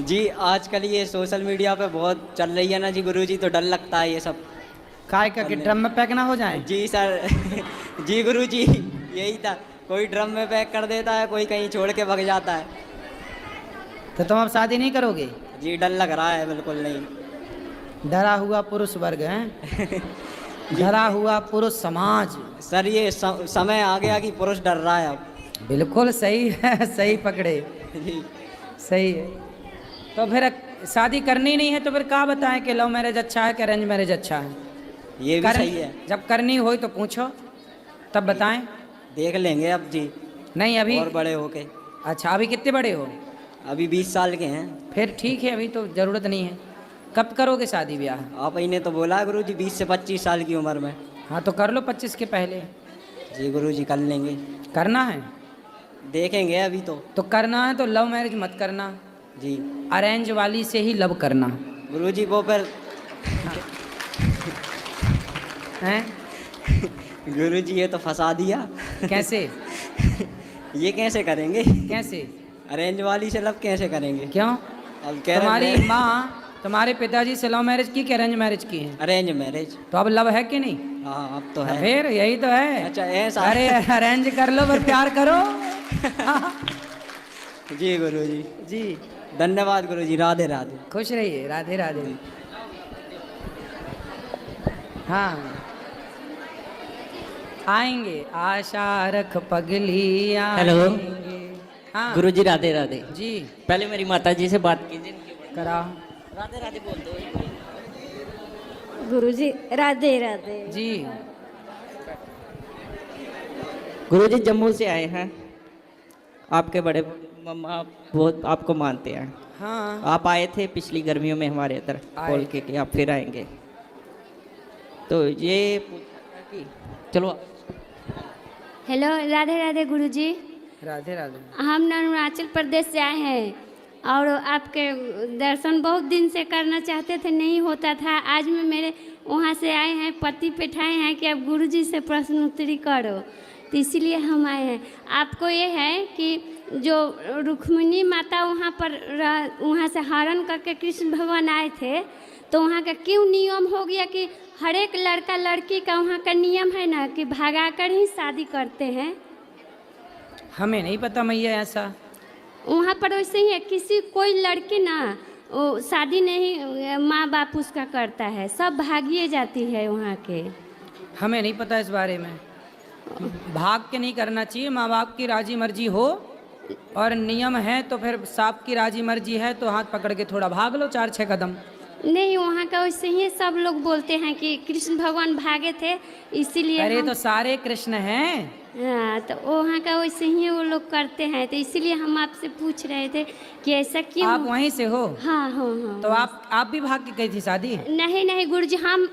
जी आजकल ये social media पे बहुत चल रही है ना जी गुरुजी, तो डर लगता है ये सब काय का कि करने ड्रम में पैक ना हो जाए। जी सर जी गुरुजी यही था, कोई ड्रम में पैक कर देता है, कोई कहीं छोड़ के भाग जाता है। तो तुम अब शादी नहीं करोगे? जी डर लग रहा है, बिल्कुल नहीं। डरा हुआ पुरुष वर्ग है, डरा हुआ पुरुष समाज। सर ये समय आ गया कि पुरुष डर रहा है अब। बिल्कुल सही है, सही पकड़े, जी सही है। तो फिर शादी करनी नहीं है तो फिर क्या बताएं कि लव मैरिज अच्छा है कि अरेंज मैरिज अच्छा है? ये भी सही है। जब करनी हो तो पूछो, तब बताएं। देख लेंगे अब जी, नहीं अभी। और बड़े होके। अच्छा अभी कितने बड़े हो? अभी 20 साल के हैं। फिर ठीक है, अभी तो ज़रूरत नहीं है। कब करोगे शादी ब्याह? आप इन्हें तो बोला है गुरुजी 20 से 25 साल की उम्र में। हाँ तो कर लो 25 के पहले। जी गुरुजी कर लेंगे। करना है देखेंगे अभी तो करना है तो लव मैरिज मत करना, जी। अरेंज वाली से ही लव करना। गुरुजी वो फिर हैं? गुरुजी ये तो फंसा दिया। कैसे? ये कैसे करेंगे? कैसे? अरेंज वाली से लव कैसे करेंगे? क्यों? अब कह रहे तुम्हारी माँ तुम्हारे पिताजी से लव मैरिज की कि अरेंज मैरिज की है? Arrange marriage. तो अब लव है कि नहीं? हाँ अब तो है। फिर यही तो है। अच्छा ऐसा। अरे अरेंज कर लो पर प्यार करो। जी गुरुजी जी धन्यवाद गुरुजी, राधे राधे। खुश रहिए, राधे राधे। हाँ आएंगे, आशा रख पगली हेलो। आएंगे। हाँ गुरुजी राधे राधे। जी पहले मेरी माता जी से बात कीजिए। करा। राधे राधे बोल दो। गुरुजी राधे राधे। जी गुरुजी जम्मू से आए हैं, आपके बड़े मम्मा बहुत आपको मानते हैं। हाँ आप आए थे पिछली गर्मियों में हमारे इधर, आए। बोल के कि आप फिर आएंगे। तो ये कि चलो। हेलो राधे राधे गुरुजी। राधे राधे। हम अरुणाचल प्रदेश से आए हैं और आपके दर्शन बहुत दिन से करना चाहते थे, नहीं होता था। आज में मेरे वहाँ से आए हैं, पति बैठाए हैं कि अब गुरुजी से प्रश्न उत्तरी करो, तो इसीलिए हम आए हैं। आपको ये है कि जो रुक्मिणी माता वहाँ पर वहाँ से हरण करके कृष्ण भगवान आए थे, तो वहाँ का क्यों नियम हो गया कि हर एक लड़का लड़की का वहाँ का नियम है ना कि भगाकर ही शादी करते हैं? हमें नहीं पता मैया ऐसा। वहाँ पर वैसे ही है, किसी कोई लड़की ना वो शादी नहीं माँ बाप उसका करता है, सब भागिए जाती है वहाँ के। हमें नहीं पता इस बारे में। भाग के नहीं करना चाहिए, माँ बाप की राजी मर्जी हो और नियम है तो फिर सांप की राजी मर्जी है तो हाथ पकड़ के थोड़ा भाग लो 4-6 कदम। नहीं वहाँ का वैसे ही सब लोग बोलते हैं कि कृष्ण भगवान भागे थे, इसीलिए अरे हम। तो सारे कृष्ण हैं। हाँ तो वहाँ का वैसे ही वो लोग करते हैं, तो इसीलिए हम आपसे पूछ रहे थे कि ऐसा क्यों। आप वहीं से हो? हाँ हाँ हाँ। तो आप भी भाग के गई थी शादी? नहीं नहीं गुरुजी, हम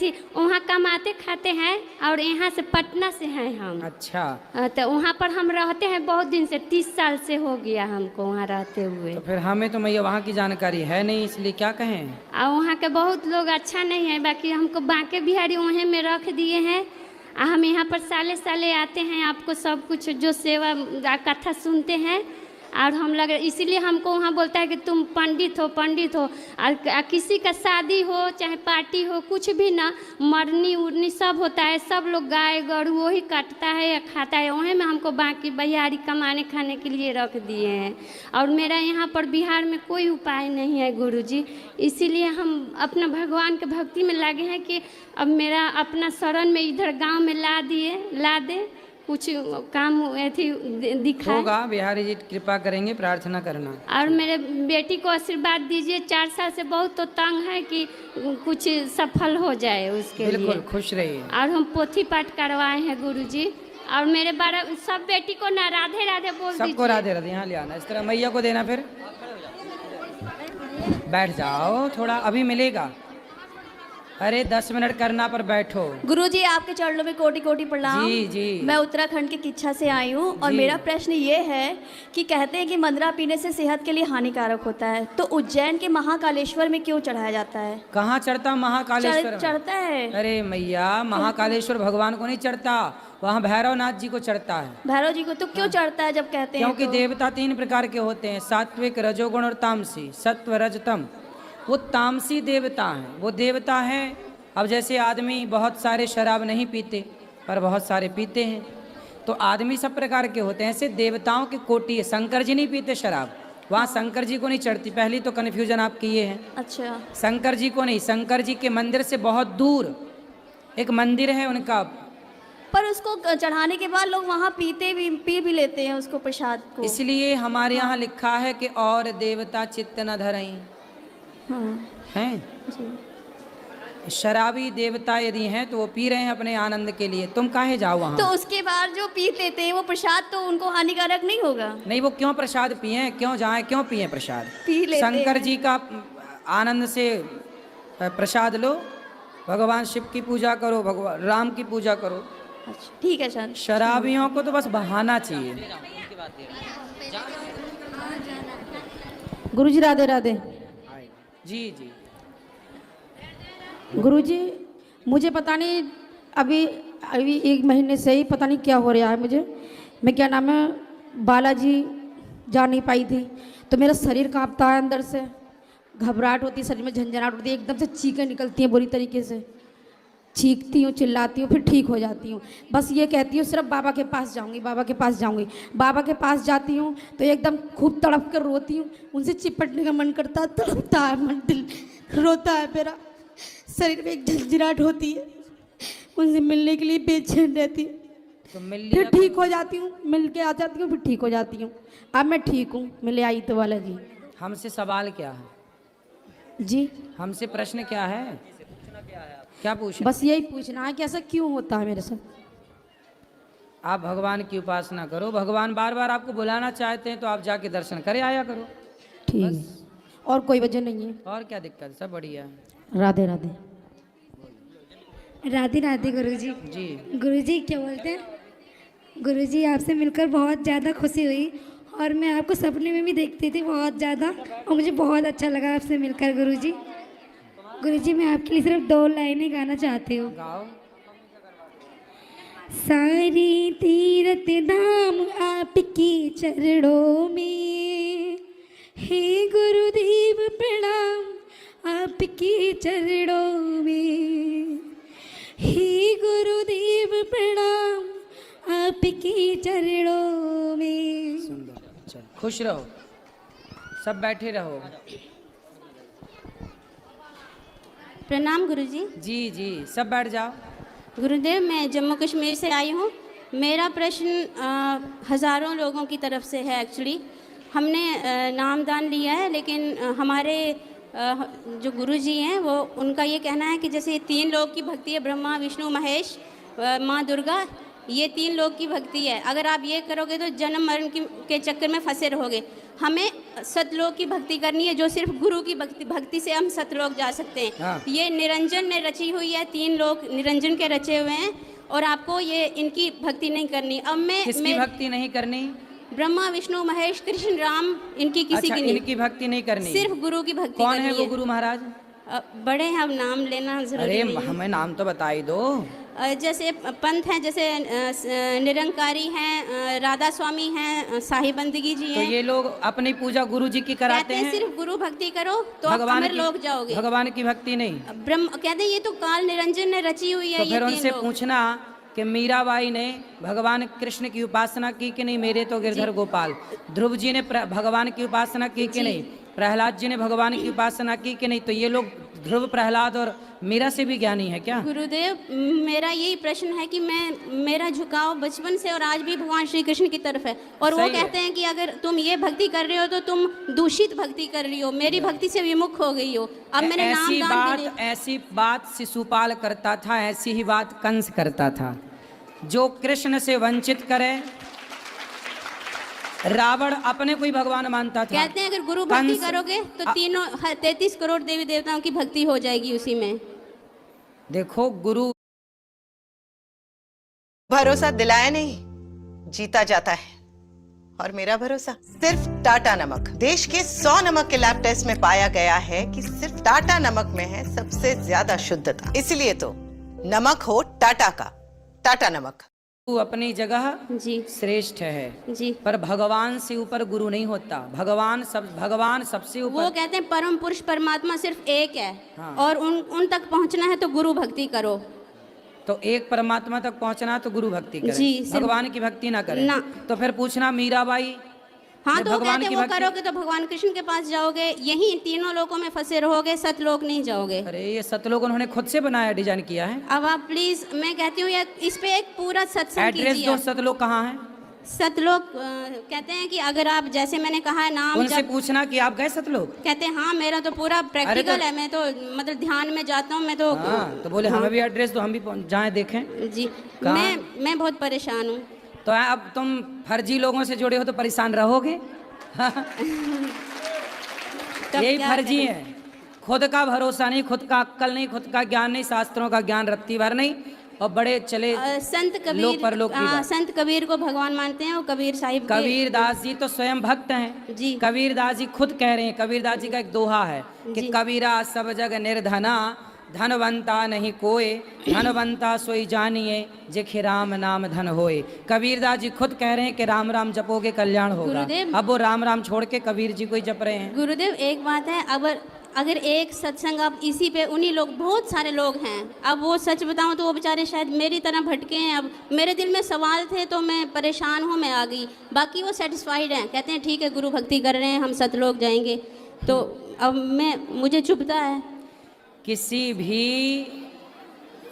थी वहाँ कमाते खाते हैं और यहाँ से पटना से हैं हम। अच्छा तो वहाँ पर हम रहते हैं बहुत दिन से, 30 साल से हो गया हमको वहाँ रहते हुए। तो फिर हमें तो मैया वहाँ की जानकारी है नहीं, इसलिए क्या कहें। और वहाँ के बहुत लोग अच्छा नहीं है, बाकी हमको बांके बिहारी वहीं में रख दिए हैं। हम यहाँ पर साले साले आते हैं, आपको सब कुछ जो सेवा कथा सुनते हैं और हम लग, इसीलिए हमको वहाँ बोलता है कि तुम पंडित हो। और किसी का शादी हो चाहे पार्टी हो, कुछ भी ना, मरनी उड़नी सब होता है, सब लोग गाय गरू वही काटता है या खाता है, वहीं में हमको बाकी बिहारी कमाने खाने के लिए रख दिए हैं। और मेरा यहाँ पर बिहार में कोई उपाय नहीं है गुरुजी, इसीलिए हम अपना भगवान के भक्ति में लगे हैं कि अब मेरा अपना शरण में इधर गाँव में ला दे, कुछ काम ऐसी दिखाए। होगा, बिहारी जी कृपा करेंगे, प्रार्थना करना। और मेरे बेटी को आशीर्वाद दीजिए, 4 साल से बहुत तो तंग है कि कुछ सफल हो जाए उसके लिए। बिल्कुल खुश रहिए। और हम पोथी पाठ करवाए हैं गुरुजी, और मेरे बारह सब बेटी को ना राधे राधे बोल दीजिए। सबको राधे राधे यहाँ ले आना, इस तरह मैया को देना। फिर बैठ जाओ थोड़ा, अभी मिलेगा, अरे 10 मिनट करना पर बैठो। गुरुजी आपके चरणों में कोटि कोटि प्रणाम। जी, जी। मैं उत्तराखंड के किच्छा से आई हूँ और जी। मेरा प्रश्न ये है कि कहते हैं कि मंदरा पीने से सेहत के लिए हानिकारक होता है, तो उज्जैन के महाकालेश्वर में क्यों चढ़ाया जाता है? कहाँ चढ़ता महाकालेश्वर में? चढ़ता है। अरे मैया, महाकालेश्वर भगवान को नहीं चढ़ता, वहाँ भैरवनाथ जी को चढ़ता है। भैरव जी को तो क्यों चढ़ता है जब कहते हैं? क्योंकि तो? देवता 3 प्रकार के होते हैं, सात्विक, रजोगुण और तामसी। सत्व रज तम, वो तामसी देवता हैं। वो देवता है, अब जैसे आदमी बहुत सारे शराब नहीं पीते पर बहुत सारे पीते हैं, तो आदमी सब प्रकार के होते हैं। ऐसे देवताओं की कोटि है। शंकर जी नहीं पीते शराब, वहाँ शंकर जी को नहीं चढ़ती। पहली तो कन्फ्यूजन आपकी ये है। अच्छा। शंकर जी को नहीं, शंकर जी के मंदिर से बहुत दूर एक मंदिर है उनका। पर उसको चढ़ाने के बाद लोग वहाँ पी भी लेते हैं उसको, प्रसाद को। इसलिए हमारे यहाँ लिखा है कि और देवता चित्त न धरई। हाँ हैं जी। शराबी देवता यदि हैं तो वो पी रहे हैं अपने आनंद के लिए, तुम काहे जाओ वहाँ? तो उसके बाद जो पी लेते हैं वो प्रसाद, तो उनको हानिकारक नहीं होगा? नहीं, वो क्यों प्रसाद पिए, क्यों जाए, क्यों पिए प्रसाद? पी लेते शंकर हैं। जी का आनंद से प्रसाद लो, भगवान शिव की पूजा करो, भगवान राम की पूजा करो। अच्छा ठीक है सर। शराबियों को तो बस बहाना चाहिए। गुरुजी राधे राधे। जी जी। गुरुजी मुझे पता नहीं, अभी 1 महीने से ही पता नहीं क्या हो रहा है मुझे। मैं क्या नाम है, बालाजी जा नहीं पाई थी तो मेरा शरीर कांपता है, अंदर से घबराहट होती है, शरीर में झंझनाहट होती है, एकदम से चीखें निकलती हैं बुरी तरीके से। चीखती हूँ, चिल्लाती हूँ, फिर ठीक हो जाती हूँ। बस ये कहती हूँ सिर्फ बाबा के पास जाऊँगी, बाबा के पास जाऊँगी। बाबा के पास जाती हूँ तो एकदम खूब तड़प कर रोती हूँ, उनसे चिपटने का मन करता है, तड़पता है मन, दिल रोता है, मेरा शरीर में एक झंझनाहट होती है, उनसे मिलने के लिए बेचैन रहती है। तो मिल फिर ठीक हो जाती हूँ, मिल के आ जाती हूँ, फिर ठीक हो जाती हूँ। अब मैं ठीक हूँ, मिले आई तो वाला जी। हमसे सवाल क्या है? जी हमसे प्रश्न क्या है? क्या पूछे? बस यही पूछना है कि ऐसा क्यों होता है मेरे साथ। आप भगवान की उपासना करो, भगवान बार बार आपको बुलाना चाहते हैं तो आप जाके दर्शन करे आया करो। ठीक है, और कोई वजह नहीं है। और क्या दिक्कत है? सब बढ़िया है। राधे राधे। राधे राधे गुरुजी। जी। गुरुजी क्या बोलते हैं, गुरुजी आपसे मिलकर बहुत ज़्यादा खुशी हुई और मैं आपको सपने में भी देखती थी बहुत ज़्यादा, और मुझे बहुत अच्छा लगा आपसे मिलकर गुरुजी। गुरुजी मैं आपके लिए सिर्फ 2 लाइनें गाना चाहती हूँ। गाओ। सारी तीरथ धाम आपकी चरणों में, हे गुरुदेव प्रणाम आपकी चरणों में, हे गुरुदेव प्रणाम आपकी चरणों में। सुंदर, चल खुश रहो, सब बैठे रहो। प्रणाम गुरुजी। जी जी, सब बैठ जाओ। गुरुदेव मैं जम्मू कश्मीर से आई हूँ। मेरा प्रश्न हज़ारों लोगों की तरफ से है। एक्चुअली हमने नामदान लिया है, लेकिन हमारे जो गुरुजी हैं वो, उनका ये कहना है कि जैसे 3 लोग की भक्ति है, ब्रह्मा विष्णु महेश माँ दुर्गा, ये 3 लोग की भक्ति है। अगर आप ये करोगे तो जन्म मरण के चक्कर में फंसे रहोगे। हमें सतलोक की भक्ति करनी है, जो सिर्फ गुरु की भक्ति से हम सतलोक जा सकते हैं। हाँ। ये निरंजन ने रची हुई है, 3 लोग निरंजन के रचे हुए हैं, और आपको ये इनकी भक्ति नहीं करनी। अब किसकी भक्ति नहीं करनी? ब्रह्मा विष्णु महेश कृष्ण राम, इनकी किसी अच्छा, की नहीं, इनकी भक्ति नहीं करनी, सिर्फ गुरु की भक्ति कौन करनी है वो गुरु महाराज? बड़े हैं, अब नाम लेना जरूरी अरे नहीं है। हमें नाम तो बता ही दो। जैसे पंथ हैं, जैसे निरंकारी हैं, राधा स्वामी हैं, साहिब बंदगी जी तो हैं। ये लोग अपनी पूजा गुरु जी की कराते कहते हैं हैं। सिर्फ गुरु भक्ति करो तो आप अमर लोग जाओगे। भगवान की भक्ति नहीं। ब्रह्म कहते हैं ये तो काल निरंजन ने रची हुई है। तो ये फिर 3 उनसे लोग। पूछना कि मीराबाई ने भगवान कृष्ण की उपासना की कि नहीं? मेरे तो गिरधर गोपाल। ध्रुव जी ने भगवान की उपासना की कि नहीं? प्रहलाद जी ने भगवान की उपासना की कि नहीं? तो ये लोग ध्रुव, प्रहलाद और मीरा से भी ज्ञानी है क्या? गुरुदेव मेरा यही प्रश्न है कि मेरा झुकाव बचपन से और आज भी भगवान श्री कृष्ण की तरफ है, और वो सही है। कहते हैं कि अगर तुम ये भक्ति कर रहे हो तो तुम दूषित भक्ति कर रही हो, मेरी भक्ति से विमुख हो गई हो। अब मैंने ऐसी बात शिशुपाल करता था, ऐसी ही बात कंस करता था। जो कृष्ण से वंचित करे, रावण अपने को ही भगवान मानता था। कहते हैं अगर गुरु भक्ति करोगे तो 33 करोड़ देवी देवताओं की भक्ति हो जाएगी उसी में। देखो गुरु भरोसा दिलाया नहीं, जीता जाता है। और मेरा भरोसा सिर्फ टाटा नमक। देश के 100 नमक के लैब टेस्ट में पाया गया है कि सिर्फ टाटा नमक में है सबसे ज्यादा शुद्धता। इसलिए तो नमक हो टाटा का, टाटा नमक। अपनी जगह जी श्रेष्ठ है, जी। पर भगवान से ऊपर गुरु नहीं होता। भगवान सबसे वो ऊपर। कहते हैं परम पुरुष परमात्मा सिर्फ एक है। हाँ। और उन तक पहुंचना है तो गुरु भक्ति करो। तो एक परमात्मा तक पहुंचना तो गुरु भक्ति करें, जी, सिर्फ- भगवान की भक्ति ना करें ना। तो फिर पूछना मीराबाई हाँ ने तो वो भगवान कहते की हैं वो भक्ति। करोगे तो भगवान कृष्ण के पास जाओगे, यही तीनों लोकों में फंसे रहोगे, सतलोक नहीं जाओगे। अरे ये सतलोक उन्होंने खुद से बनाया, डिजाइन किया है। अब आप प्लीज, मैं कहती हूँ इस पे एक पूरा सत्संग एड्रेस कीजिए दो, आप। सतलोक कहाँ है? सतलोक कहते हैं कि अगर आप, जैसे मैंने कहा है नाम उनसे जब, पूछना कि आप गए सतलोक? कहते हैं हाँ मेरा तो पूरा प्रैक्टिकल है, मैं तो मतलब ध्यान में जाता हूँ मैं तो। हाँ तो बोले हमें भी एड्रेस दो, हम भी जाएं देखें। जी कहाँ? मैं बहुत परेशान हूँ। तो अब तुम फर्जी लोगों से जुड़े हो तो परेशान रहोगे। तब यही क्या फर्जी करें? है। खुद का भरोसा नहीं, खुद का अक्कल नहीं, खुद का ज्ञान नहीं, शास्त्रों का ज्ञान रत्ती भर नहीं, और बड़े चले संत लोक कबीर, परलोक की बात। संत कबीर को भगवान मानते हैं, वो कबीर साहिब के- कबीर दास जी तो स्वयं भक्त हैं। जी। कबीर दास जी खुद कह रहे हैं, कबीर दास जी का एक दोहा है कि जी। कबीरा सब जग निर्धना, धनवंता नहीं कोय, धनवंता सोई जानिए, जेखे राम नाम धन होए। कबीर दास जी खुद कह रहे हैं कि राम राम जपोगे कल्याण होगा। गुरुदेव- अब वो राम राम छोड़ के कबीर जी को ही जप रहे हैं। गुरुदेव एक बात है, अगर एक सत्संग आप इसी पे, उन्हीं लोग, बहुत सारे लोग हैं, अब वो सच बताऊं तो वो बेचारे शायद मेरी तरह भटके हैं। अब मेरे दिल में सवाल थे तो मैं परेशान हूँ, मैं आ गई। बाकी वो सेटिस्फाइड हैं, कहते हैं ठीक है गुरु भक्ति कर रहे हैं, हम सतलोक जाएंगे। तो अब मुझे चुभता है। किसी भी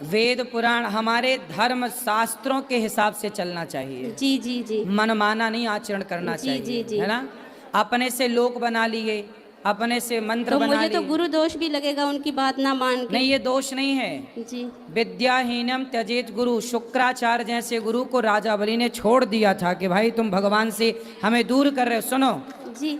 वेद पुराण, हमारे धर्म शास्त्रों के हिसाब से चलना चाहिए। जी जी जी मनमाना नहीं आचरण करना जी, चाहिए, जी, जी। है ना। अपने से लोक बना लिए, अपने से मंत्र तो बना मुझे तो लिए। गुरु दोष भी लगेगा उनकी बात ना मान के। नहीं, ये दोष नहीं है। जी विद्याहीनम त्यजेत गुरु। शुक्राचार्य जैसे गुरु को राजा बलि ने छोड़ दिया था कि भाई तुम भगवान से हमें दूर कर रहे हो। सुनो, जी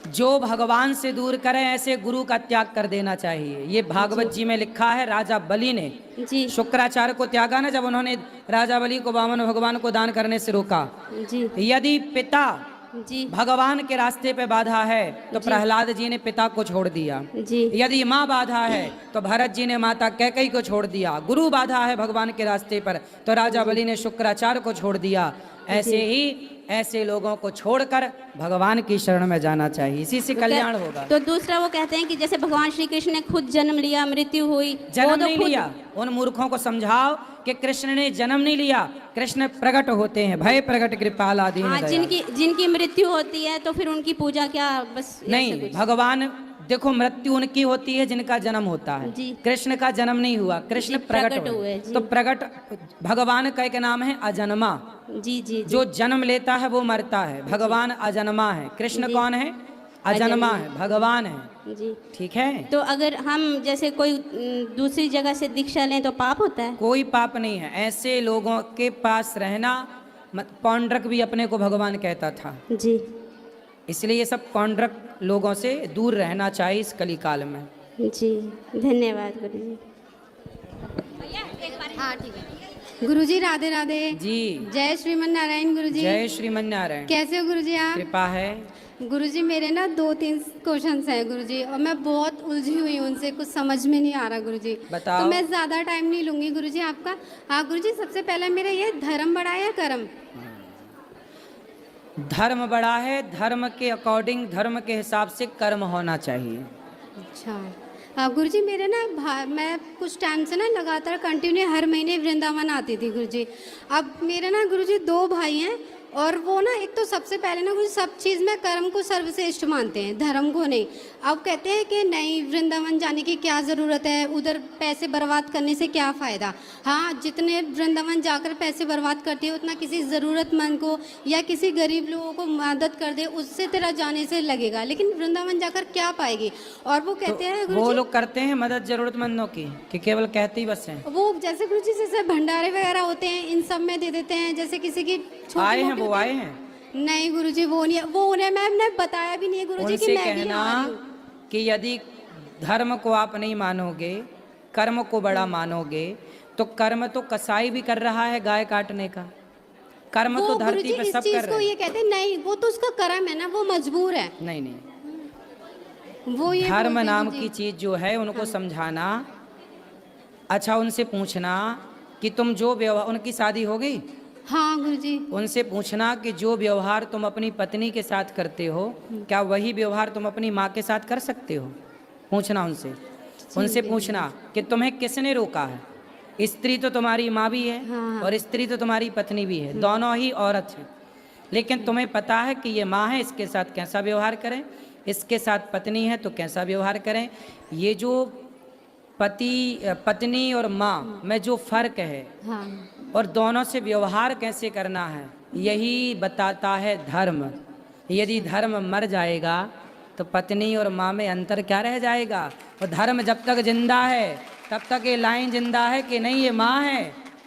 जो भगवान से दूर करे ऐसे गुरु का त्याग कर देना चाहिए। ये भागवत जी में लिखा है। राजा बलि ने जी शुक्राचार्य को त्यागा ना, जब उन्होंने राजा बलि को वामन भगवान को दान करने से रोका। जी यदि पिता जी भगवान के रास्ते पे बाधा है तो प्रहलाद जी ने पिता को छोड़ दिया। जी यदि माँ बाधा है तो भरत जी ने माता कैकेयी को छोड़ दिया। गुरु बाधा है भगवान के रास्ते पर तो राजा बलि ने शुक्राचार्य को छोड़ दिया। ऐसे ही ऐसे लोगों को छोड़कर भगवान की शरण में जाना चाहिए, इसी से कल्याण होगा। तो दूसरा वो कहते हैं कि जैसे भगवान श्री कृष्ण ने खुद जन्म लिया, मृत्यु हुई, वो जन्म तो नहीं खुद- लिया। उन मूर्खों को समझाओ कि कृष्ण ने जन्म नहीं लिया, कृष्ण प्रकट होते हैं। भय प्रकट कृपाल आदि हाँ, जिनकी मृत्यु होती है तो फिर उनकी पूजा क्या, बस ऐसे नहीं। कुछ। भगवान देखो, मृत्यु उनकी होती है जिनका जन्म होता है। जी। कृष्ण का जन्म नहीं हुआ, कृष्ण जी, प्रकट प्रकट हुए। हुए, जी। तो प्रकट भगवान का एक नाम है अजन्मा। जी जी जी जो जन्म लेता है वो मरता है। भगवान अजन्मा है। कृष्ण जी। कौन है? अजन्मा है, भगवान है। जी। ठीक है। तो अगर हम जैसे कोई दूसरी जगह से दीक्षा लें तो पाप होता है? कोई पाप नहीं है। ऐसे लोगों के पास रहना, पौंड्रक भी अपने को भगवान कहता था। जी इसलिए ये सब पौंड्रक लोगों से दूर रहना चाहिए इस कलिकाल में। जी धन्यवाद गुरु जी। गुरुजी राधे राधे। जी जय श्रीमन नारायण गुरुजी। जय श्रीमन नारायण। कैसे हो गुरुजी आप? कृपा है। गुरुजी मेरे ना 2-3 क्वेश्चंस हैं गुरुजी, और मैं बहुत उलझी हुई हूँ उनसे, कुछ समझ में नहीं आ रहा गुरुजी। बताओ। तो मैं ज़्यादा टाइम नहीं लूँगी गुरुजी आपका। हाँ गुरुजी, सबसे पहले मेरा ये धर्म बड़ा है या कर्म? धर्म बड़ा है। धर्म के अकॉर्डिंग, धर्म के हिसाब से कर्म होना चाहिए। अच्छा गुरुजी, मेरे ना मैं कुछ टाइम से ना लगातार कंटिन्यू हर महीने वृंदावन आती थी गुरुजी। अब मेरे ना गुरुजी 2 भाई हैं, और वो ना एक तो सबसे पहले ना गुरुजी सब चीज़ में कर्म को सर्वश्रेष्ठ मानते हैं, धर्म को नहीं। अब कहते हैं कि नहीं, वृंदावन जाने की क्या ज़रूरत है, उधर पैसे बर्बाद करने से क्या फ़ायदा। हाँ, जितने वृंदावन जाकर पैसे बर्बाद करती है उतना किसी ज़रूरतमंद को या किसी गरीब लोगों को मदद कर दे, उससे तेरा जाने से लगेगा, लेकिन वृंदावन जाकर क्या पाएगी। और वो कहते हैं वो गुरुजी, लोग करते हैं मदद जरूरतमंदों की कि केवल कहते ही बस हैं? वो जैसे गुरुजी जैसे भंडारे वगैरह होते हैं इन सब में दे देते हैं, जैसे किसी की आए हैं वो आए हैं। नहीं गुरुजी वो नहीं, वो उन्हें मैंने बताया भी नहीं है गुरुजी कि उनसे मैं भी कहना आ रही हूँ। कि यदि धर्म को आप नहीं मानोगे, कर्म को बड़ा मानोगे तो कर्म तो कसाई भी कर रहा है गाय काटने का, कर्म वो तो गुरुजी धरती पे इस सब चीज कर को रहे ये हैं। कहते हैं नहीं, वो तो उसका कर्म है ना, वो मजबूर है। नहीं नहीं, वो ये धर्म बोलते हैं नाम गुरुजी। की चीज जो है उनको समझाना। अच्छा, उनसे पूछना कि तुम जो व्यवहार, उनकी शादी हो गई, हाँ गुरुजी। उनसे पूछना कि जो व्यवहार तुम अपनी पत्नी के साथ करते हो क्या वही व्यवहार तुम अपनी माँ के साथ कर सकते हो? पूछना उनसे। उनसे पूछना कि तुम्हें किसने रोका है? स्त्री तो तुम्हारी माँ भी है और स्त्री तो तुम्हारी पत्नी भी है, दोनों ही औरत हैं, लेकिन तुम्हें पता है कि ये माँ है, इसके साथ कैसा व्यवहार करें, इसके साथ पत्नी है तो कैसा व्यवहार करें। ये जो पत्नी और माँ में जो फर्क है और दोनों से व्यवहार कैसे करना है, यही बताता है धर्म। यदि धर्म मर जाएगा तो पत्नी और माँ में अंतर क्या रह जाएगा? और धर्म जब तक जिंदा है तब तक ये लाइन जिंदा है कि नहीं ये माँ है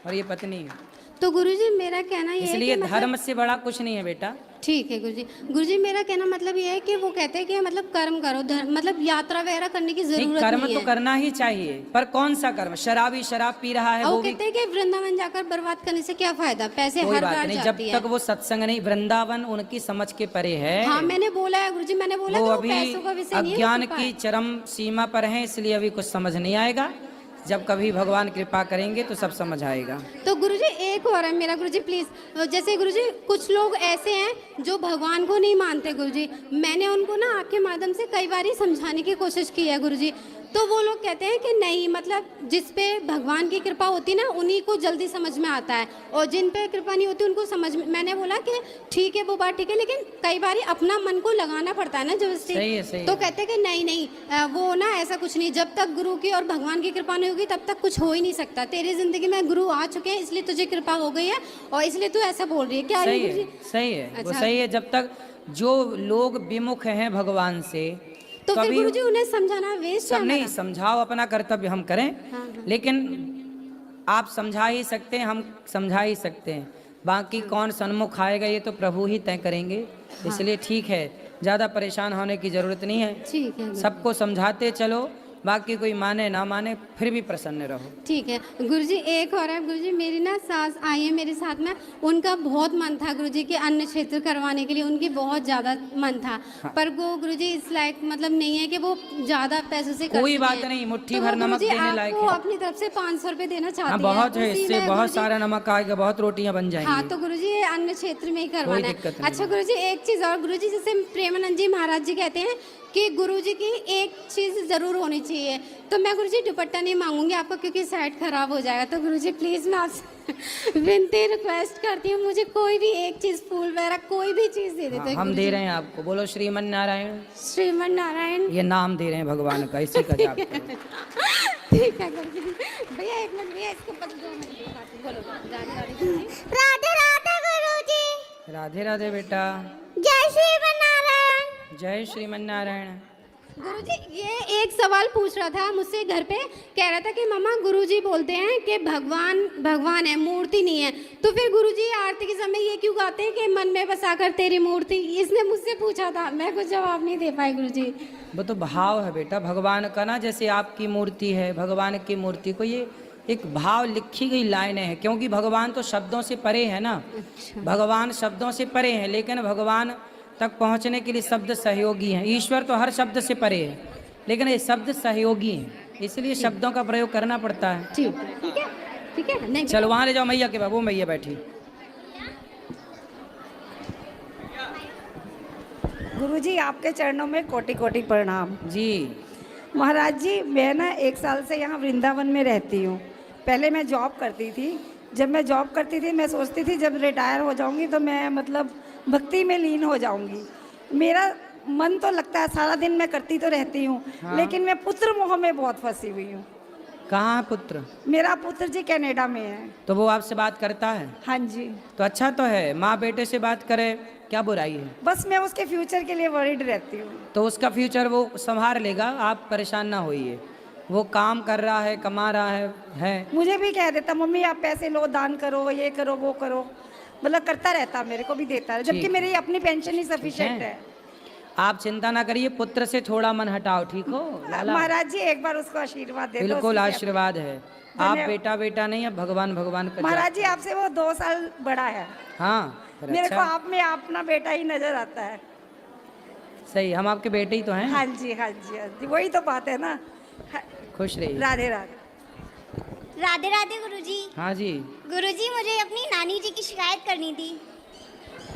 और ये पत्नी है। तो गुरुजी मेरा कहना ये है इसलिए कि धर्म से बड़ा कुछ नहीं है बेटा। ठीक है गुरुजी। गुरुजी मेरा कहना मतलब ये है कि वो कहते हैं कि मतलब कर्म करो, मतलब यात्रा वगैरह करने की नहीं, जरूरत कर्म नहीं तो है। करना ही चाहिए, पर कौन सा कर्म? शराबी शराब पी रहा है और वो वो भी कहते हैं कि वृंदावन जाकर बर्बाद करने से क्या फायदा, पैसे कोई हर बात बार नहीं, जब जाती है। तक वो सत्संग नहीं, वृंदावन उनकी समझ के परे है। हाँ मैंने बोला है गुरुजी, मैंने बोला वो कि वो अभी पैसों का विषय नहीं है, अज्ञान कृपा की है। चरम सीमा पर है, इसलिए अभी कुछ समझ नहीं आएगा। जब कभी भगवान कृपा करेंगे तो सब समझ आएगा। तो गुरुजी एक और है मेरा गुरुजी प्लीज, जैसे गुरुजी कुछ लोग ऐसे हैं जो भगवान को नहीं मानते गुरुजी, मैंने उनको ना आपके माध्यम से कई बार ही समझाने की कोशिश की है गुरुजी, तो वो लोग कहते हैं कि नहीं, मतलब जिस पे भगवान की कृपा होती ना उन्हीं को जल्दी समझ में आता है, और जिन पे कृपा नहीं होती उनको समझ में। मैंने बोला कि ठीक है वो बात ठीक है, लेकिन कई बार अपना मन को लगाना पड़ता है ना जबरदस्ती। सही है, सही तो है। कहते हैं कि नहीं नहीं वो ना ऐसा कुछ नहीं, जब तक गुरु की और भगवान की कृपा नहीं होगी तब तक कुछ हो ही नहीं सकता। तेरी जिंदगी में गुरु आ चुके हैं इसलिए तुझे कृपा हो गई है और इसलिए तू ऐसा बोल रही है। क्या सही गुरुजी? है, सही है, वो अच्छा। सही है। जब तक जो लोग विमुख हैं भगवान से तो फिर कभी गुरुजी उन्हें समझाना वेस्ट सब है नहीं, हमारा। समझाओ, अपना कर्तव्य हम करें, लेकिन आप समझा ही सकते हैं, हम समझा ही सकते हैं, बाकी कौन सन्मुख आएगा ये तो प्रभु ही तय करेंगे। इसलिए ठीक है, ज़्यादा परेशान होने की ज़रूरत नहीं है। ठीक है सबको समझाते चलो, बाकी कोई माने ना माने फिर भी प्रसन्न रहो। ठीक है गुरुजी। एक और है गुरुजी, मेरी ना सास आई है मेरे साथ में, उनका बहुत मन था गुरुजी कि अन्न क्षेत्र करवाने के लिए, उनकी बहुत ज़्यादा मन था, पर वो गुरुजी इस लायक मतलब नहीं है कि वो ज़्यादा पैसों से कर कोई सकें। बात नहीं, मुट्ठी तो वो भर नमक गुरुजी देने लायक आपको है। अपनी तरफ से 500 रुपये देना चाहती हाँ है। बहुत है, उसी इससे में बहुत गुरुजी- सारा नमक आएगा, बहुत रोटियां बन जाएंगी। हाँ तो गुरुजी ये अन्न क्षेत्र में ही करवाना है। दिक्कत नहीं। अच्छा गुरुजी एक चीज़ और गुरुजी, जैसे प्रेमानंद जी महाराज जी कहते हैं कि गुरुजी की एक चीज़ ज़रूर होनी चाहिए, तो मैं गुरुजी दुपट्टा नहीं मांगूंगी आपको क्योंकि सेट खराब हो जाएगा। तो गुरुजी प्लीज़ मैं आपसे विनती रिक्वेस्ट करती हूँ, मुझे कोई भी एक चीज़ फूल वगैरह कोई भी चीज़ दे देते। हम दे रहे हैं आपको, बोलो श्रीमन नारायण। श्रीमन नारायण। ये नाम दे रहे हैं भगवान का, इसी का जाप करो। ठीक है गुरुजी। भैया एक मिनट, भैया इसके ऊपर 2 मिनट की बात है। बोलो राधे राधे गुरुजी। राधे राधे बेटा। जय श्री नारायण। जय श्रीमन नारायण। गुरुजी ये एक सवाल पूछ रहा था मुझसे घर पे, कह रहा था कि मामा गुरुजी बोलते हैं कि भगवान भगवान है, मूर्ति नहीं है, तो फिर गुरुजी आरती के समय ये क्यों गाते हैं कि मन में बसाकर तेरी मूर्ति? इसने मुझसे पूछा था, मैं कुछ जवाब नहीं दे पाई गुरुजी। वो तो भाव है बेटा भगवान का ना, जैसे आपकी मूर्ति है, भगवान की मूर्ति को ये एक भाव लिखी गई लाइनें हैं, क्योंकि भगवान तो शब्दों से परे है ना। भगवान शब्दों से परे हैं, लेकिन भगवान तक पहुंचने के लिए शब्द सहयोगी हैं। ईश्वर तो हर शब्द से परे है, लेकिन ये शब्द सहयोगी हैं, इसलिए शब्दों का प्रयोग करना पड़ता है। ठीक है ठीक है। नहीं चलो वहाँ ले जाओ मैया के बाबू, मैया बैठी। गुरुजी आपके चरणों में कोटि कोटि प्रणाम। जी महाराज जी मैं ना 1 साल से यहाँ वृंदावन में रहती हूँ। पहले मैं जॉब करती थी, जब मैं जॉब करती थी मैं सोचती थी जब रिटायर हो जाऊँगी तो मैं मतलब भक्ति में लीन हो जाऊँगी। मेरा मन तो लगता है सारा दिन मैं करती तो रहती हूँ, लेकिन मैं पुत्र मोह में बहुत फंसी हुई हूँ। कहाँ है पुत्र? मेरा पुत्र जी कनाडा में है। तो वो आपसे बात करता है? हाँ जी। तो अच्छा तो है, माँ बेटे से बात करे, क्या बुराई है? बस मैं उसके फ्यूचर के लिए वरीड रहती हूँ। तो उसका फ्यूचर वो संभाल लेगा, आप परेशान ना होइए। वो काम कर रहा है, कमा रहा है। मुझे भी कह देता मम्मी आप पैसे लो, दान करो, ये करो वो करो, मतलब करता रहता, मेरे को भी देता है, जबकि ठीक। मेरी अपनी पेंशन ही सफिशिएंट है। आप चिंता ना करिए, पुत्र से थोड़ा मन हटाओ, ठीक हो लाला? महाराज जी एक बार उसको आशीर्वाद दे दो। बिल्कुल उसकी आशीर्वाद है। आप बेटा बेटा नहीं है, भगवान भगवान का महाराज जी आपसे वो 2 साल बड़ा है। हाँ फिर मेरे अच्छा। को आप में अपना बेटा ही नजर आता है। सही, हम आपके बेटे ही तो हैं। हाँ जी हाँ जी हाँ जी, वही तो बात है ना। खुश रहिए। राधे राधे। राधे राधे गुरुजी। हाँ जी। गुरुजी मुझे अपनी नानी जी की शिकायत करनी थी।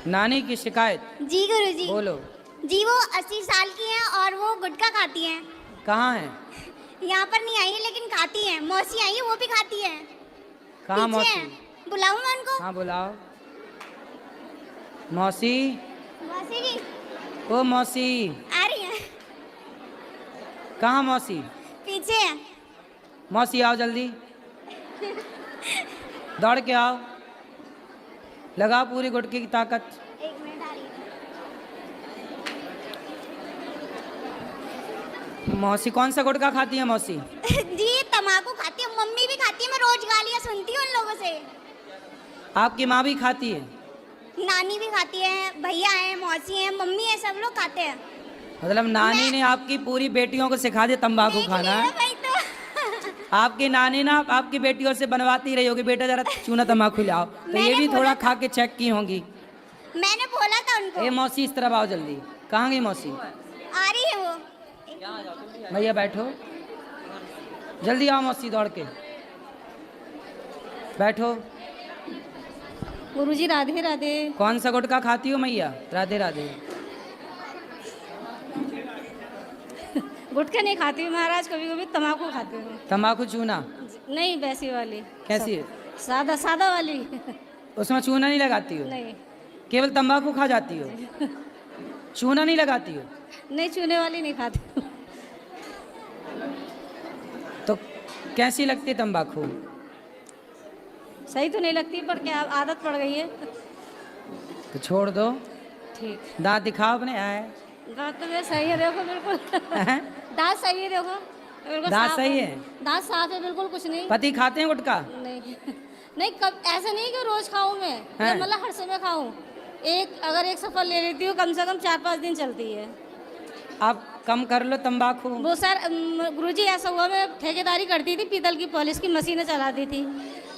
नानी की शिकायत? जी गुरुजी। बोलो। जी वो 80 साल की हैं और वो गुटखा खाती हैं। कहाँ है? यहाँ पर नहीं आई है लेकिन खाती हैं। मौसी आई है, वो भी खाती है। कहाँ पीछे मौसी? हैं। बुलाऊं मैं उनको? हाँ बुलाओ। मौसी, मौसी जी ओ मौसी, आ रही है। कहाँ मौसी? पीछे है। मौसी आओ जल्दी, दौड़ के आओ, लगाओ पूरी गुटके की ताकत। 1 मिनट आ रही है। मौसी कौन सा गुटखा खाती है मौसी? जी तम्बाकू खाती है, मम्मी भी खाती है। मैं रोज गालियाँ सुनती हूँ उन लोगों से। आपकी माँ भी खाती है? नानी भी खाती है, भैया हैं, मौसी हैं, मम्मी है, सब लोग खाते हैं। मतलब नानी ने आपकी पूरी बेटियों को सिखा दिया तंबाकू खाना है? भाई तो आपकी नानी ना आपकी बेटियों से बनवाती रही होगी, बेटा जरा चूना तंबाकू लाओ, तो ये भी थोड़ा खा के चेक की होंगी। मैंने बोला था उनको। ए मौसी इस तरफ आओ जल्दी। कहाँ गई मौसी? आ रही है वो। भैया बैठो, जल्दी आओ मौसी, दौड़ के बैठो। गुरुजी राधे राधे। कौन सा गुटखा खाती हो मैया? राधे राधे। गुटखा नहीं खाती हूँ महाराज, कभी कभी तम्बाकू खाती हूँ। तंबाकू चूना? नहीं वैसी वाली। कैसी है? सादा सादा वाली। उसमें चूना नहीं लगाती हो? नहीं केवल तंबाकू खा जाती हो, चूना नहीं लगाती हो? नहीं, चूने वाली नहीं खाती हूँ। तो कैसी लगती है तंबाकू? सही तो नहीं लगती, पर क्या आदत पड़ गई है। तो छोड़ दो। ठीक। दांत दिखाओ अपने। आए दांत तो मेरे सही है, देखो बिल्कुल। दांत सही है, देखो बिल्कुल दांत साफ सही है? दांत साफ है बिल्कुल, कुछ नहीं। पति खाते हैं गुटखा? नहीं नहीं, कब ऐसा नहीं कि रोज खाऊं मैं, हैं? मतलब हर समय खाऊं। अगर एक सफर ले लेती हूँ, कम से कम 4-5 दिन चलती है। आप कम कर लो तंबाकू। वो सर गुरुजी ऐसा हुआ, मैं ठेकेदारी करती थी, पीतल की पॉलिश की मशीनें चलाती थी,